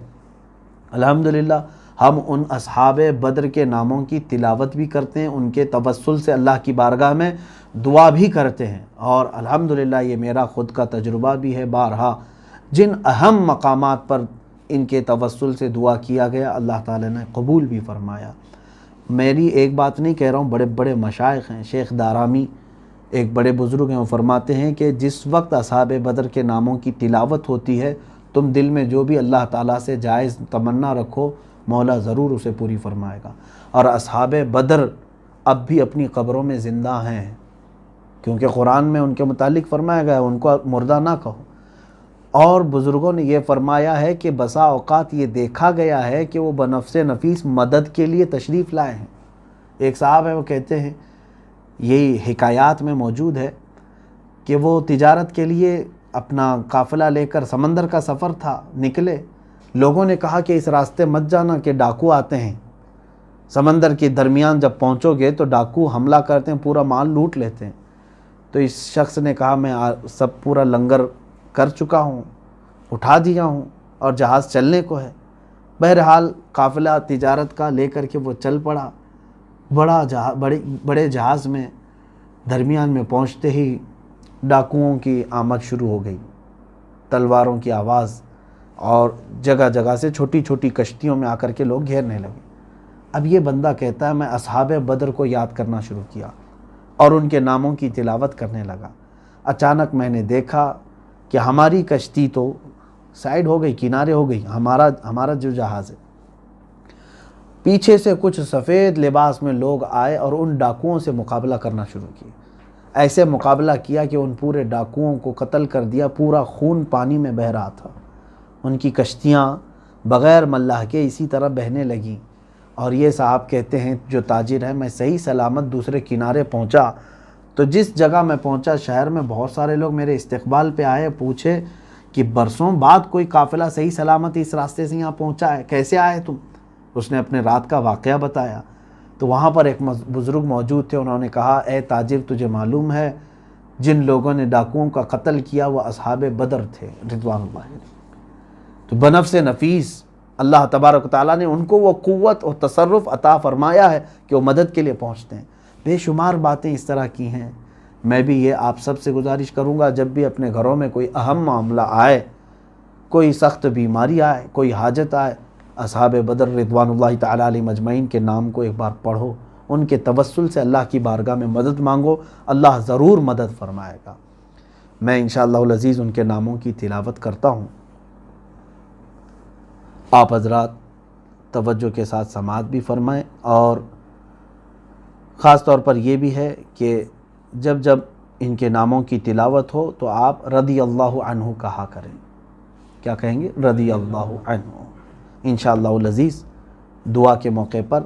الحمدللہ ہم ان اصحاب بدر کے ناموں کی تلاوت بھی کرتے ہیں، ان کے توسل سے اللہ کی بارگاہ میں دعا بھی کرتے ہیں، اور الحمدللہ یہ میرا خود کا تجربہ بھی ہے، بارہا جن اہم مقامات پر ان کے توسل سے دعا کیا گیا اللہ تعالیٰ نے قبول بھی فرمایا۔ میری ایک بات نہیں کہہ رہا ہوں، بڑے بڑے مشائخ ہیں، شیخ دارامی ایک بڑے بزرگ ہیں، وہ فرماتے ہیں کہ جس وقت اصحاب بدر کے ناموں کی تلاوت ہوتی ہے، تم دل میں جو بھی اللہ تعالیٰ سے جائز تمنا رکھو، مولا ضرور اسے پوری فرمائے گا۔ اور اصحاب بدر اب بھی اپنی قبروں میں زندہ ہیں، کیونکہ قرآن میں ان کے متعلق فرمایا گیا ہے ان کو مردہ نہ کہو۔ اور بزرگوں نے یہ فرمایا ہے کہ بسا اوقات یہ دیکھا گیا ہے کہ وہ بنفس نفیس مدد کے لیے تشریف لائے ہیں۔ ایک صاحب ہیں، وہ کہتے ہیں، یہی حکایات میں موجود ہے کہ وہ تجارت کے لیے اپنا قافلہ لے کر سمندر کا سفر تھا، نکلے، لوگوں نے کہا کہ اس راستے مت جانا کہ ڈاکو آتے ہیں، سمندر کے درمیان جب پہنچو گے تو ڈاکو حملہ کرتے ہیں، پورا مال لوٹ لیتے ہیں۔ تو اس شخص نے کہا میں سب پورا لنگر کر چکا ہوں، اٹھا دیا ہوں اور جہاز چلنے کو ہے۔ بہرحال قافلہ تجارت کا لے کر کے وہ چل پڑا، بڑے جہاز میں درمیان میں پہنچتے ہی ڈاکوؤں کی آمد شروع ہو گئی، تلواروں کی آواز، اور جگہ جگہ سے چھوٹی چھوٹی کشتیوں میں آ کر کے لوگ گھیرنے لگے۔ اب یہ بندہ کہتا ہے میں اصحاب بدر کو یاد کرنا شروع کیا اور ان کے ناموں کی تلاوت کرنے لگا۔ اچانک میں نے دیکھا کہ ہماری کشتی تو سائیڈ ہو گئی، کنارے ہو گئی، ہمارا جو جہاز ہے، پیچھے سے کچھ سفید لباس میں لوگ آئے اور ان ڈاکوؤں سے مقابلہ کرنا شروع کیا۔ ایسے مقابلہ کیا کہ ان پورے ڈاکوؤں کو قتل کر دیا، پورا خون پانی میں بہہ رہا تھا، ان کی کشتیاں بغیر ملاح کے اسی طرح بہنے لگیں۔ اور یہ صاحب کہتے ہیں جو تاجر ہے، میں صحیح سلامت دوسرے کنارے پہنچا تو جس جگہ میں پہنچا شہر میں بہت سارے لوگ میرے استقبال پہ آئے، پوچھے کہ برسوں بعد کوئی قافلہ صحیح سلامت اس راستے سے یہاں پہنچا ہے، کیسے آئے تم؟ اس نے اپنے رات کا واقعہ بتایا۔ تو وہاں پر ایک بزرگ موجود تھے، انہوں نے کہا اے تاجر تجھے معلوم ہے جن لوگوں نے ڈاکوؤں کا قتل کیا وہ اصحاب بدر تھے رضوان اللہ علیہ۔ تو بنفس نفیس اللہ تبارک و تعالیٰ نے ان کو وہ قوت اور تصرف عطا فرمایا ہے کہ وہ مدد کے لیے پہنچتے ہیں۔ بے شمار باتیں اس طرح کی ہیں۔ میں بھی یہ آپ سب سے گزارش کروں گا، جب بھی اپنے گھروں میں کوئی اہم معاملہ آئے، کوئی سخت بیماری آئے، کوئی حاجت آئے، اصحاب بدر رضوان اللہ تعالیٰ علیہ مجمعین کے نام کو ایک بار پڑھو، ان کے توسل سے اللہ کی بارگاہ میں مدد مانگو، اللہ ضرور مدد فرمائے گا۔ میں انشاءاللہ العزیز ان کے ناموں کی تلاوت کرتا ہوں، آپ حضرات توجہ کے ساتھ سماعت بھی فرمائیں، اور خاص طور پر یہ بھی ہے کہ جب ان کے ناموں کی تلاوت ہو تو آپ رضی اللہ عنہ کہا کریں۔ کیا کہیں گے؟ رضی اللہ عنہ۔ انشاءاللہ العزیز دعا کے موقع پر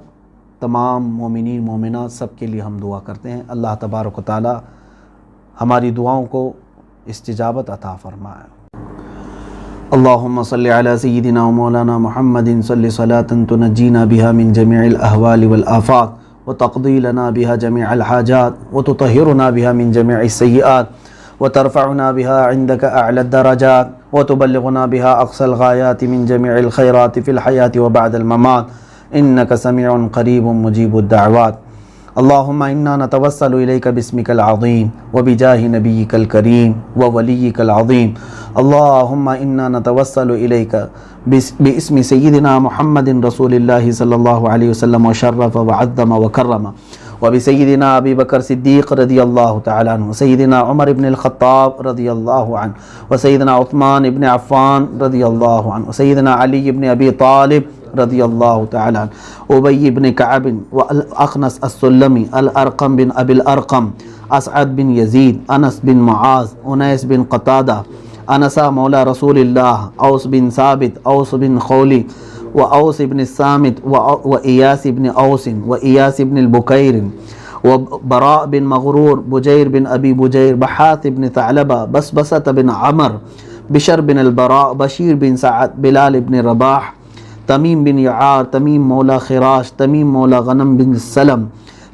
تمام مومنین مومنات سب کے لیے ہم دعا کرتے ہیں، اللہ تبارک و تعالی ہماری دعاؤں کو استجابت عطا فرمائے۔ اللہم صلی علی سیدنا و مولانا محمد صلی صلاة تنجینا بها من جميع الاحوال والآفات وتقضی لنا بها جميع الحاجات وتطہرنا بها من جميع السیئات وترفعنا بها عندك اعلى الدرجات وتبلغنا بها اقصى الغایات من جميع الخیرات في الحیاة وبعد الممات انك سمیع قریب مجیب الدعوات۔ اللہم انا نتوسل الیک باسمک العظیم وبجاہ نبیک الکریم وولیک العظیم۔ اللہم انا نتوسل الیک باسم سیدنا محمد رسول اللہ صلی اللہ علیہ وسلم وشرف وعظم وکرم، وبسیدنا ابی بکر صدیق رضی اللہ تعالیٰ عنہ، سیدنا عمر بن الخطاب رضی اللہ عنہ، وسیدنا عثمان بن عفان رضی اللہ عنہ، وسیدنا علی بن ابی طالب رضی اللہ تعالیٰ عنہ، ابی بن کعب والاخنس السلمی، الارقم بن ابی الارقم، اسعد بن یزید، انس بن معاذ، انیس بن قتادہ، انسا مولا رسول اللہ، اوس بن ثابت، اوس بن خولی، وأوس بن الصامت وإياس بن أوس وإياس بن البكير وبراء بن مغرور، بجير بن أبي بجير، بحاث بن ثعلبة، بسبسة بن عمر، بشر بن البراء، بشير بن سعد، بلال بن رباح، تميم بن يعار، تميم مولى خراش، تميم مولى غنم بن السلم،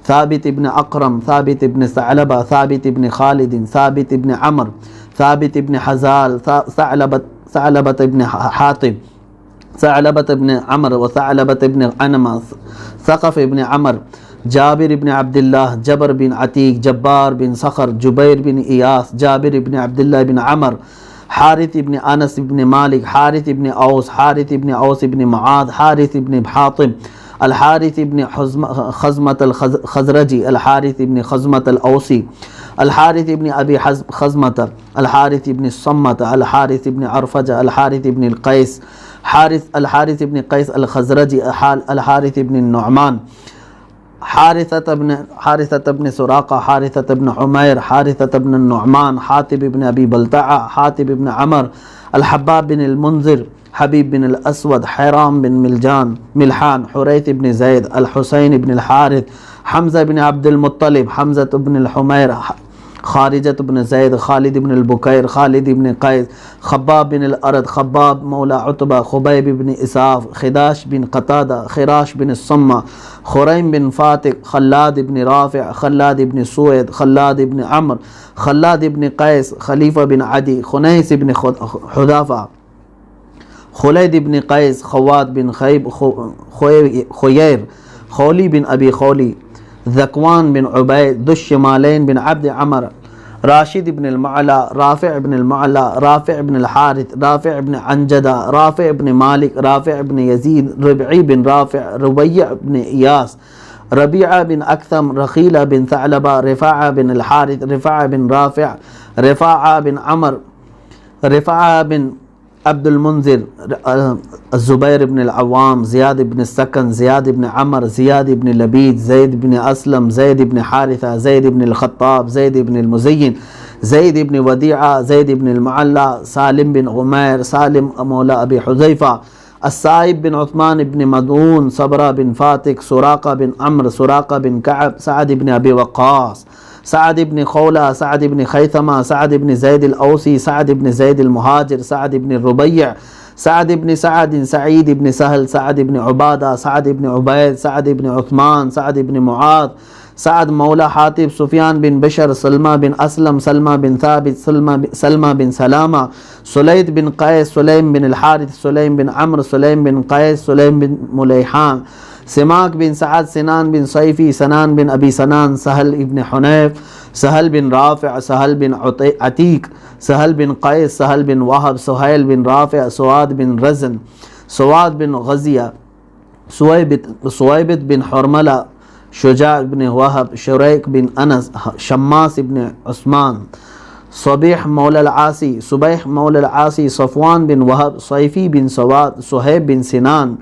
ثابت بن أقرم، ثابت بن ثعلبة، ثابت بن خالد، ثابت بن عمر، ثابت بن حزال، ثعلبة بن حاطب، ثعلبة بن عمر، وثعلبة بن عنمة، ثقف بن عمر، جابر بن عبد الله، جبر بن عتيق، جبار بن صخر، جبير بن إياس، جابر بن عبد الله بن عمر، حارث بن أنس بن مالك، حارث بن أوس، حارث بن أوس بن معاذ، حارث بن حاطب، الحارث بن خزمة الخزرجي، الحارث بن خزمة الأوسي، الحارث بن أبي خزمة، الحارث بن الصمة، الحارث بن عرفجة، الحارث بن القيس، الحارث بن قيس الخزرجي، الحارث بن النعمان، حارثة بن سراقة، حارثة بن عمير، حارثة بن النعمان، حاتب بن أبي بلتعة، حاتب بن عمر، الحباب بن المنذر، حبیب بن الاسود، حیرام بن ملحان، حریث بن زید، الحسین بن الحارث، حمزہ بن عبد المطلب، حمزہ بن الحمیر، خارجۃ بن زید، خالد بن البکیر، خالد بن قیس، خباب بن الارد، خباب مولا عتبہ، خبیب بن اساف، خداش بن قتادہ، خراش بن الصمہ، خریم بن فاتق، خلاد بن رافع، خلاد بن سوید، خلاد بن عمر، خلاد بن قیس، خلیفہ بن عدی، خنیس بن حذافہ، خلید بن قیس، خواد بن خیب، خیر، خولی بن ابی خولی، ذکوان بن عبید، ذو الشمالین بن عبد عمر، راشد بن المعلا، رافع بن المعلا، رافع بن الحارث، رافع بن عنجدہ، رافع بن مالک، رافع بن یزید، ربعی بن رافع، ربیع بن ایاس، ربیعہ بن اکثم، رخیلہ بن ثعلبہ، رفاعہ بن الحارث، رفاعہ بن رافع، رفاعہ بن عمر، رفاعہ بن عبد المنذر، الزبیر بن العوام، زیاد بن السکن، زیاد بن عمر، زیاد بن لبید، زید بن اسلم، زید بن حارثہ، زید بن الخطاب، زید بن المزین، زید بن ودیعہ، زید بن المعلا، سالم بن عمیر، سالم مولا ابی حذیفہ، السائب بن عثمان بن مدعون، صبرہ بن فاتق، سراقہ بن عمر، سراقہ بن کعب، سعد بن ابی وقاص، سعد بن خولہ، سعد بن خیثمہ، سعد بن زید الاوسی، سعد بن زید المہاجر، سعد بن الربیع، سعد بن سعد، سعید بن سہل، سعد بن عبادہ، سعد بن عبید، سعد بن عثمان، سعد بن معاذ، سعد مولا حاتب، سفیان بن بشر، سلمہ بن اسلم، سلمہ بن ثابت، سلمہ بن سلامہ، سلید بن قیس، سلیم بن الحارث، سلیم بن عمر، سلیم بن قیس، سلیم بن ملیحان، سماک بن سعد، سنان بن صیفی، سنان بن ابی سنان، سہل ابن حنیف، سہل بن رافع، سہل بن عتیق، سہل بن قیس، سہل بن وہب، سہیل بن رافع، سواد بن رزن، سواد بن غزیہ، سویبت بن حرملہ، شجاع بن وہب، شریک بن انس، شماس بن عثمان، صبیح مولا العاصی، صبیح مولا العاصی، صفوان بن وہب، صیفی بن سواد، صہیب بن سنان،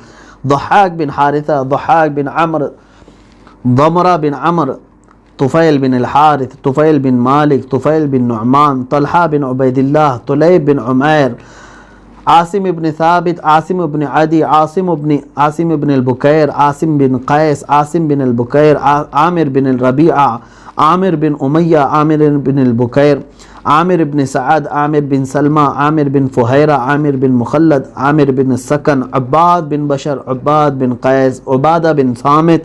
ضحاک بن حارثہ، ضحاک بن عمر، ضمرہ بن عمر، طفیل بن الحارث، طفیل بن مالک، طفیل بن نعمان، طلحہ بن عبید اللہ، طلیب بن عمیر، عاصم بن ثابت، عاصم بن عدی، عاصم بن البکیر، عاصم بن قیس، عاصم بن البکیر، عامر بن الربیعہ، عامر بن امیہ، عامر بن البکیر، عامر بن سعد، عامر بن سلمہ، عامر بن فہیرہ، عامر بن مخلد، عامر بن السکن، عباد بن بشر، عباد بن قیس، عبادہ بن صامت،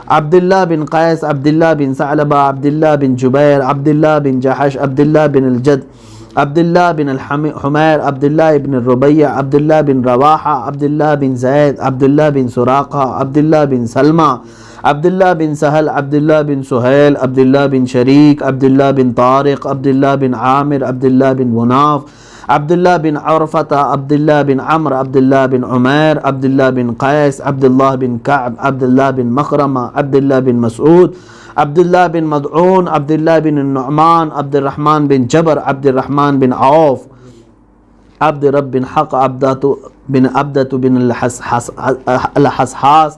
عبداللہ بن قیس، عبداللہ بن ثعلبہ، عبداللہ بن جبیر، عبداللہ بن جحش، عبداللہ بن الجد، عبداللہ بن حمیر، عبداللہ بن الربیع، عبداللہ بن رواحہ، عبداللہ بن زید، عبداللہ بن سراقہ، عبداللہ بن سلمہ، عبداللہ بن سہل، عبداللہ بن سہیل، عبداللہ بن شریک، عبداللہ بن طارق، عبداللہ بن عامر، عبداللہ بن مناف، عبداللہ بن عرفۃ، عبداللہ بن عمر، عبداللہ بن عمیر، عبداللہ بن قیس، عبداللہ بن کعب، عبداللہ بن مخرمہ، عبداللہ بن مسعود، عبداللہ بن مدعون، عبداللہ بن النعمان، عبد الرحمن بن جبر، عبد الرحمن بن عوف، عبد رب بن حق، عبدۃ بن الحسحاس،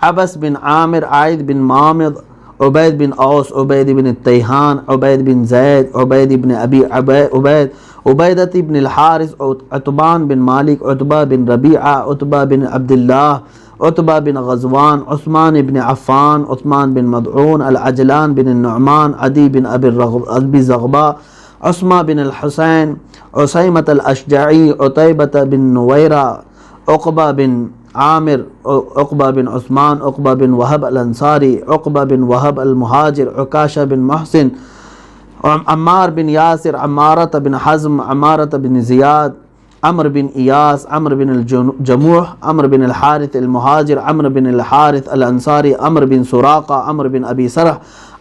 عبس بن عامر، عائد بن معامد، عبید بن اوس، عبید بن التیہان، عبید بن زید، عبید بن ابی عبید، عبیدۃ بن الحارث، عتبان بن مالک، عتبہ بن ربیعہ، عتبہ بن عبداللہ، عتبہ بن غزوان، عثمان بن عفان، عثمان بن مدعون، العجلان بن النعمان، عدی بن ابی زغبہ، عثمہ بن الحسین، عسیمۃ الاشجعی، عتیبۃ بن نویرہ، عقبہ بن عامر، عقبہ بن عثمان، عقبہ بن وہب الانصاری، عقبہ بن وہب المہاجر، عکاشہ بن محسن، عمار بن یاسر، عمارۃ بن حزم، عمارۃ بن زیاد، عمر بن ایاس، عمر بن الجموح، عمر بن الحارث المہاجر، عمر بن الحارث الانصاری، عمر بن سراقہ، عمر بن ابی سرح،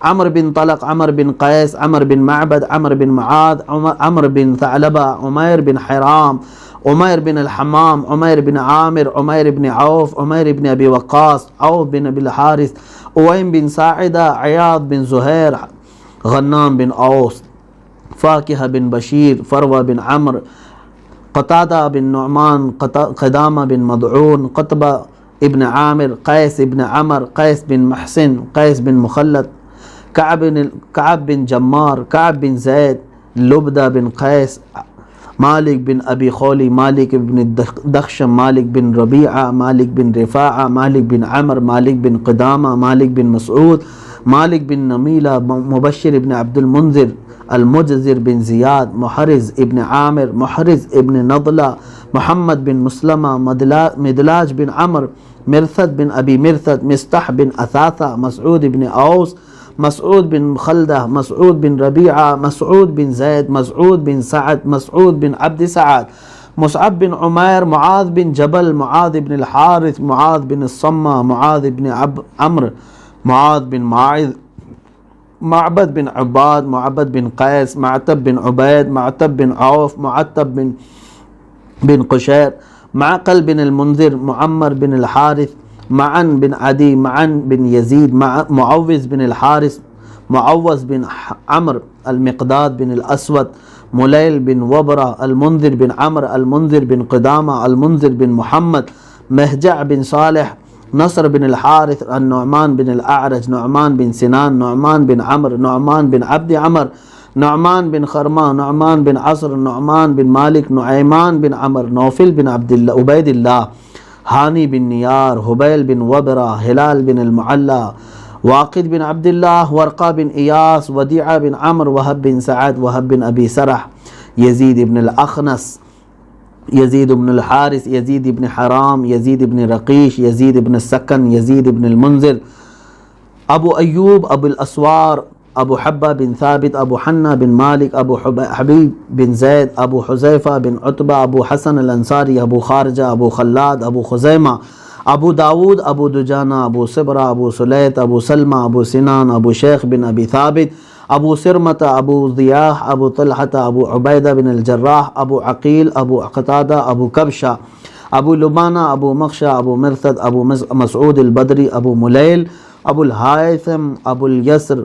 عمر بن طلق، عمر بن قیس، عمر بن معبد، عمر بن معاذ، عمر بن ثعلبہ، عمیر بن حرام، عمیر بن الحمام، عمیر بن عامر، عمیر بن عوف، عمیر بن ابی وقاص، عوف بن ابی الحارث، اویم بن ساعدہ، عیاض بن زہیر، غنام بن اوس، فاکہہ بن بشیر، فروہ بن عمر، قتادہ بن نعمان، قدامہ بن مدعون، قطبہ ابن عامر، قیس ابن عمر، قیس بن محسن، قیس بن مخلد، کعب بن جمار، کعب بن زید، لبدہ بن قیس، مالک بن ابی خولی، مالک بن دخشم، مالک بن ربیعہ، مالک بن رفاعہ، مالک بن عمر، مالک بن قدامہ، مالک بن مسعود، مالک بن نمیلہ، مبشر بن عبد المنذر، المجزر بن زیاد، محرز ابن عامر، محرز ابن نضلہ، محمد بن مسلمہ، مدلاج بن عمر، مرثد بن ابی مرثد، مستح بن اثاثہ، مسعود بن اوس، مسعود بن خلدہ، مسعود بن ربیعہ، مسعود بن زید، مسعود بن سعد، مسعود بن عبد سعد، مصعب بن عمیر، معاذ بن جبل، معاذ بن الحارث، معاذ بن الصمہ، معاذ بن عمرو، معاذ بن معاذ، معبد بن عباد، معبد بن قیس، معتب بن عبید، معتب بن عوف، معتب بن قشیر، معقل بن المنذر، معمر بن الحارث، معن بن عدی، معن بن یزید، معوذ بن الحارث، معوذ بن عمرو، المقداد بن الاسود، ملیل بن وبرہ، المنذر بن عمرو، المنذر بن قدامہ، المنذر بن محمد، مہجع بن صالح، نصر بن الحارث، النعمان بن الاعرج، نعمان بن سنان، نعمان بن عمرو، نعمان بن عبد عمر، نعمان بن خرمہ، نعمان بن عصر، نعمان بن مالک، نعیمان بن عمر، نوفل بن عبید اللہ، ہانی بن نیار، حبیل بن وبرہ، ہلال بن المعلہ، واقد بن عبد اللہ، ورقہ بن ایاس، ودیعہ بن عمر، وہب بن سعد، وہب بن ابی سرح، یزید بن الاخنس، یزید بن الحارث، یزید بن حرام، یزید بن رقیش، یزید بن السکن، یزید بن المنذر، ابو ایوب، ابو الاسوار، ابو حبہ بن ثابت، ابو حنہ بن مالک، ابو حبیب بن زید، ابو حذیفہ بن عتبہ، ابو حسن الانصاری، ابو خارجہ، ابو خلاد، ابو خزیمہ، ابو داود، ابو دجانہ، ابو صبرہ، ابو سلیت، ابو سلمہ، ابو سنان، ابو شیخ بن ابی ثابت، ابو سرمۃ، ابو ضیاح، ابو طلحہ، ابو عبیدہ بن الجراح، ابو عقیل، ابو قتادہ، ابو کبشہ، ابو لبانہ، ابو مخشہ، ابو مرثد، ابو مسعود البدری، ابو ملیل، ابو الحائثم، ابو الیسر،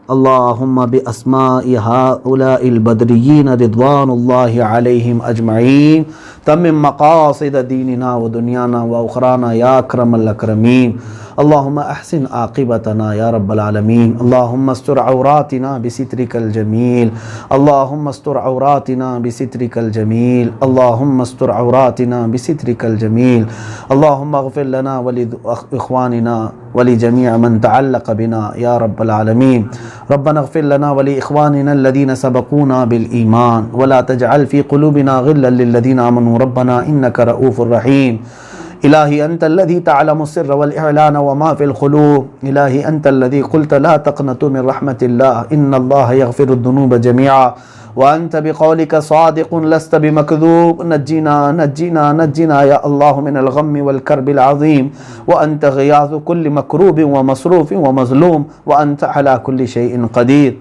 اللہم باسماء ہؤلاء البدریین رضوان اللہ علیہم اجمعین تمم مقاصد دیننا و دنیانا و اخرانا یا اکرم الاکرمین اللہم احسن عاقبتنا یا رب العالمین اللہم استر عوراتنا بسترک الجمیل اللہم استر عوراتنا بسترک الجمیل اللہم استر عوراتنا بسترک الجمیل اللہم اغفر لنا ولاخواننا ولجميع من تعلق بنا يا رب العالمين ربنا اغفر لنا ولإخواننا الذين سبقونا بالإيمان ولا تجعل في قلوبنا غلا للذين آمنوا ربنا إنك رؤوف رحيم إلهي أنت الذي تعلم السر والإعلان وما في القلوب إلهي أنت الذي قلت لا تقنطوا من رحمة الله إن الله يغفر الذنوب جميعا وأنت بقولك صادق لست بمكذوب نجنا نجنا نجنا يا الله من الغم والكرب العظيم وأنت غياث كل مكروب ومصروف ومظلوم وأنت على كل شيء قدير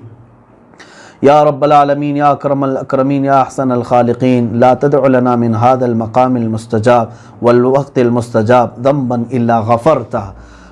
يا رب العالمين يا أكرم الأكرمين يا أحسن الخالقين لا تدع لنا من هذا المقام المستجاب والوقت المستجاب ذنبا إلا غفرته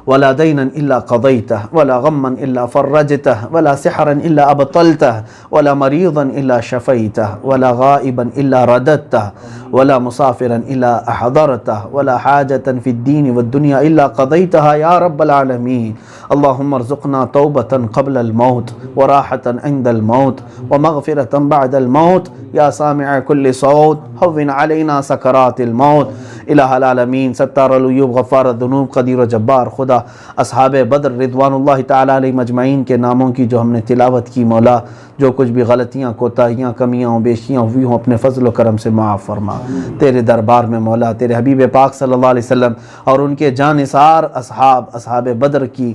ولا دينا إلا قضيته ولا غما إلا فرجته ولا سحرا إلا أبطلته ولا مريضا إلا شفيته ولا غائبا إلا رددته ولا مسافرا إلا أحضرته ولا حاجة في الدين والدنيا إلا قضيتها يا رب العالمين اللهم ارزقنا توبة قبل الموت وراحة عند الموت ومغفرة بعد الموت يا سامع كل صوت هون علينا سكرات الموت الہ العالمین ستار العیوب غفار الذنوب قدیر و جبار خدا اصحاب بدر رضوان اللہ تعالیٰ علیہ مجمعین کے ناموں کی جو ہم نے تلاوت کی مولا جو کچھ بھی غلطیاں کوتاہیاں کمیاں و بیشیاں ہوئی ہوں اپنے فضل و کرم سے معاف فرما تیرے دربار میں مولا تیرے حبیب پاک صلی اللہ علیہ وسلم اور ان کے جانثار اصحاب بدر کی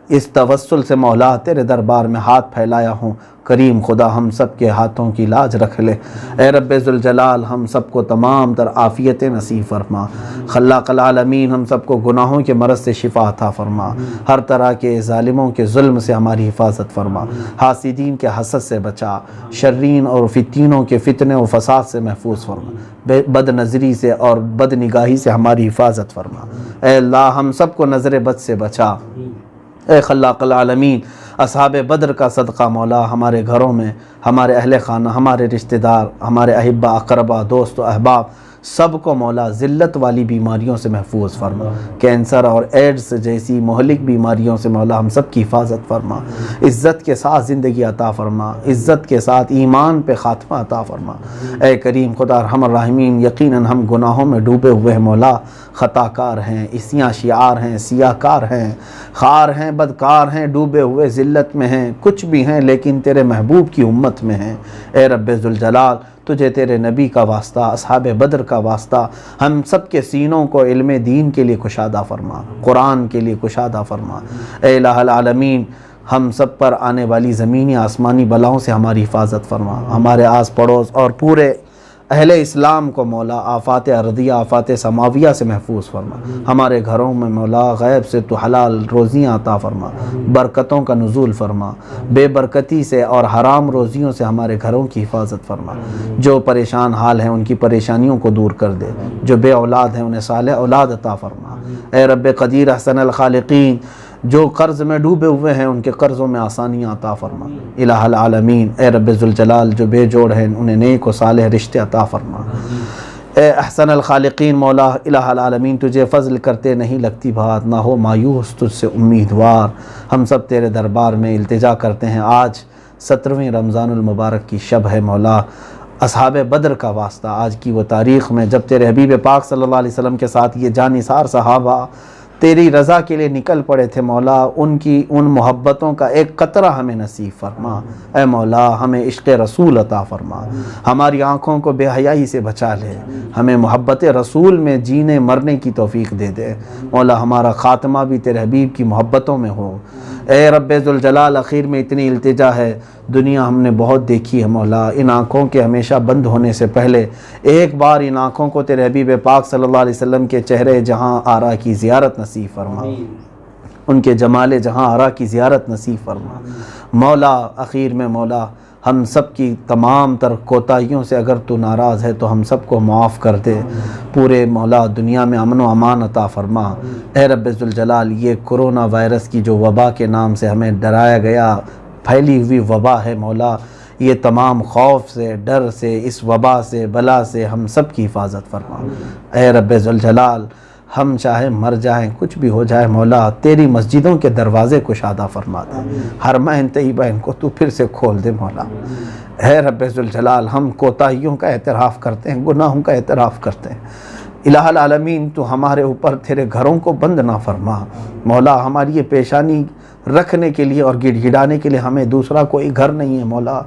اس توسل سے مولا تیرے دربار میں ہاتھ پھیلایا ہوں کریم خدا ہم سب کے ہاتھوں کی لاج رکھ لے اے رب ذوالجلال ہم سب کو تمام تر عافیت نصیب فرما خلاق العالمین ہم سب کو گناہوں کے مرض سے شفا عطا فرما ہر طرح کے ظالموں کے ظلم سے ہماری حفاظت فرما حاسدین کے حسد سے بچا شرین اور فتینوں کے فتنے و فساد سے محفوظ فرما بد نظری سے اور بد نگاہی سے ہماری حفاظت فرما اے اللہ ہم سب کو نظر بد سے بچا اے خلاق العالمین اصحاب بدر کا صدقہ مولا ہمارے گھروں میں ہمارے اہل خانہ ہمارے رشتہ دار ہمارے احبہ اقربا دوست و احباب سب کو مولا ذلت والی بیماریوں سے محفوظ فرما، کینسر اور ایڈز جیسی مہلک بیماریوں سے مولا ہم سب کی حفاظت فرما، عزت کے ساتھ زندگی عطا فرما، عزت کے ساتھ ایمان پہ خاتمہ عطا فرما۔ اے کریم خدا ارحم الراحمین، یقیناً ہم گناہوں میں ڈوبے ہوئے ہیں مولا، خطا کار ہیں، اسیاں شعار ہیں، سیاہ کار ہیں، خار ہیں، بدکار ہیں، ڈوبے ہوئے ذلت میں ہیں، کچھ بھی ہیں لیکن تیرے محبوب کی امت میں ہیں۔ اے رب ذوالجلال، تجھے تیرے نبی کا واسطہ، اصحاب بدر کا واسطہ، ہم سب کے سینوں کو علم دین کے لیے کشادہ فرما، قرآن کے لیے کشادہ فرما۔ اے الہ العالمین، ہم سب پر آنے والی زمینی آسمانی بلاؤں سے ہماری حفاظت فرما، ہمارے آس پڑوس اور پورے اہل اسلام کو مولا آفات ارضیہ، آفات سماویہ سے محفوظ فرما۔ ہمارے گھروں میں مولا غیب سے تو حلال روزیاں عطا فرما، برکتوں کا نزول فرما، بے برکتی سے اور حرام روزیوں سے ہمارے گھروں کی حفاظت فرما۔ جو پریشان حال ہیں ان کی پریشانیوں کو دور کر دے، جو بے اولاد ہیں انہیں صالح اولاد عطا فرما۔ اے رب قدیر احسن الخالقین، جو قرض میں ڈوبے ہوئے ہیں ان کے قرضوں میں آسانیاں عطا فرما۔ الہ العالمین، اے رب ذوالجلال، جو بے جوڑ ہیں انہیں نیک و صالح رشتے عطا فرما۔ اے احسن الخالقین مولا الہ العالمین، تجھے فضل کرتے نہیں لگتی بات، نہ ہو مایوس تجھ سے امیدوار۔ ہم سب تیرے دربار میں التجا کرتے ہیں، آج 17ویں رمضان المبارک کی شب ہے مولا، اصحاب بدر کا واسطہ، آج کی وہ تاریخ میں جب تیرے حبیب پاک صلی اللہ علیہ وسلم کے ساتھ یہ جانثار صحابہ تیری رضا کے لیے نکل پڑے تھے مولا، ان کی ان محبتوں کا ایک قطرہ ہمیں نصیب فرما۔ اے مولا، ہمیں عشق رسول عطا فرما، ہماری آنکھوں کو بے حیائی سے بچا لے، ہمیں محبت رسول میں جینے مرنے کی توفیق دے دے مولا، ہمارا خاتمہ بھی تیرے حبیب کی محبتوں میں ہو۔ اے رب ذوالجلال، اخیر میں اتنی التجا ہے، دنیا ہم نے بہت دیکھی ہے مولا، ان آنکھوں کے ہمیشہ بند ہونے سے پہلے ایک بار ان آنکھوں کو تیرے حبیب پاک صلی اللہ علیہ وسلم کے چہرے جہاں آرا کی زیارت نصیب فرما، ان کے جمال جہاں آرا کی زیارت نصیب فرما مولا۔ اخیر میں مولا، ہم سب کی تمام تر کوتاہیوں سے اگر تو ناراض ہے تو ہم سب کو معاف کر دے، پورے مولا دنیا میں امن و امان عطا فرما۔ اے رب ذوالجلال، یہ کرونا وائرس کی جو وبا کے نام سے ہمیں ڈرایا گیا پھیلی ہوئی وبا ہے مولا، یہ تمام خوف سے، ڈر سے، اس وبا سے، بلا سے ہم سب کی حفاظت فرما۔ اے رب ذوالجلال، ہم چاہے مر جائیں، کچھ بھی ہو جائے مولا، تیری مسجدوں کے دروازے کشادہ فرما دے، حرمین طیبین کو تو پھر سے کھول دے مولا۔ اے رب ذوالجلال، ہم کوتاہیوں کا اعتراف کرتے ہیں، گناہوں کا اعتراف کرتے ہیں، الہ العالمین تو ہمارے اوپر تیرے گھروں کو بند نہ فرما مولا، ہماری یہ پیشانی رکھنے کے لیے اور گڑ گڑانے کے لیے ہمیں دوسرا کوئی گھر نہیں ہے مولا،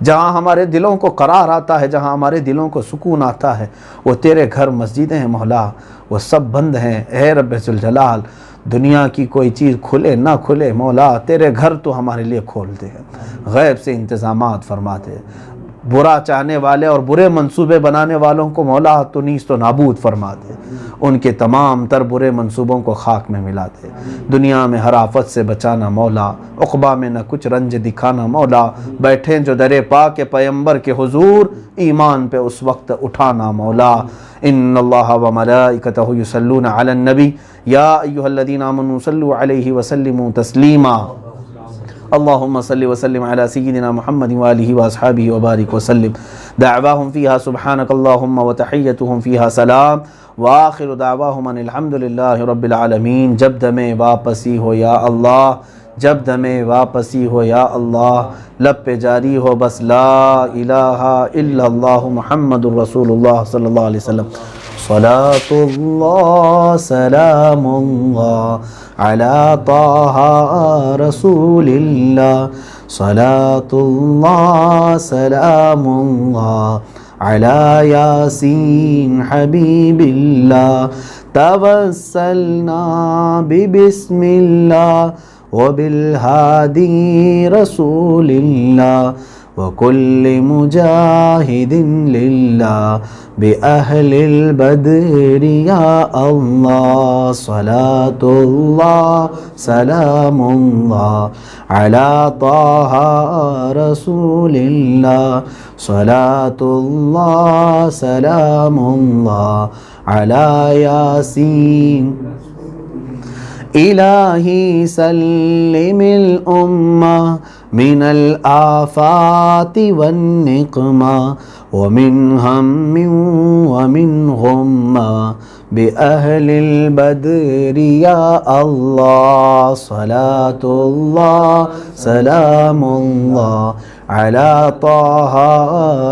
جہاں ہمارے دلوں کو قرار آتا ہے، جہاں ہمارے دلوں کو سکون آتا ہے، وہ تیرے گھر مسجدیں ہیں مولا، وہ سب بند ہیں۔ اے رب ذوالجلال، دنیا کی کوئی چیز کھلے نہ کھلے مولا، تیرے گھر تو ہمارے لیے کھول دے، غیب سے انتظامات فرما دے، برا چاہنے والے اور برے منصوبے بنانے والوں کو مولا تو نیست و نابود فرما دے، ان کے تمام تر برے منصوبوں کو خاک میں ملا دے، دنیا میں ہر آفت سے بچانا مولا، عقبہ میں نہ کچھ رنج دکھانا مولا، بیٹھیں جو در پاک پیمبر کے حضور، ایمان پہ اس وقت اٹھانا مولا۔ ان اللہ و ملائکتہ یصلون علی النبی یا ایھا الذین آمنوا صلوا علیہ وسلموا تسلیما، اللہم صلی وسلم علی سیدنا محمد وآلہ واصحابہ وبارک وسلم، دعواہم فیہا سبحانک اللہم وتحیتہم فیہا سلام، وآخر دعواہم ان الحمدللہ رب العالمین۔ جب دمیں واپسی ہو یا اللہ، جب دمیں واپسی ہو یا اللہ، لب پہ جاری ہو بس لا الہ الا اللہ محمد الرسول اللہ صلی اللہ علیہ وسلم۔ صلاة اللہ سلام اللہ علی طٰہٰ رسول اللہ، صلاة اللہ سلام اللہ علی یاسین حبیب اللہ، توسلنا ببسم اللہ وبالہادی رسول اللہ، وکل مجاہد للہ بأہل البدر یا اللہ، صلاة اللہ سلام اللہ علی طٰہٰ رسول اللہ، صلاة اللہ سلام اللہ علی یاسین۔ الہی سلم الامہ من الآفات والنقمة ومن هم ومن غمة بأهل البدر يا الله صلاة الله سلام الله على طه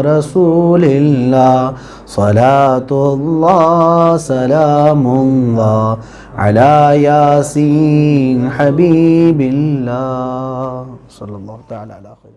رسول الله صلاة الله سلام الله على ياسين حبيب الله صلى الله تعالى على خير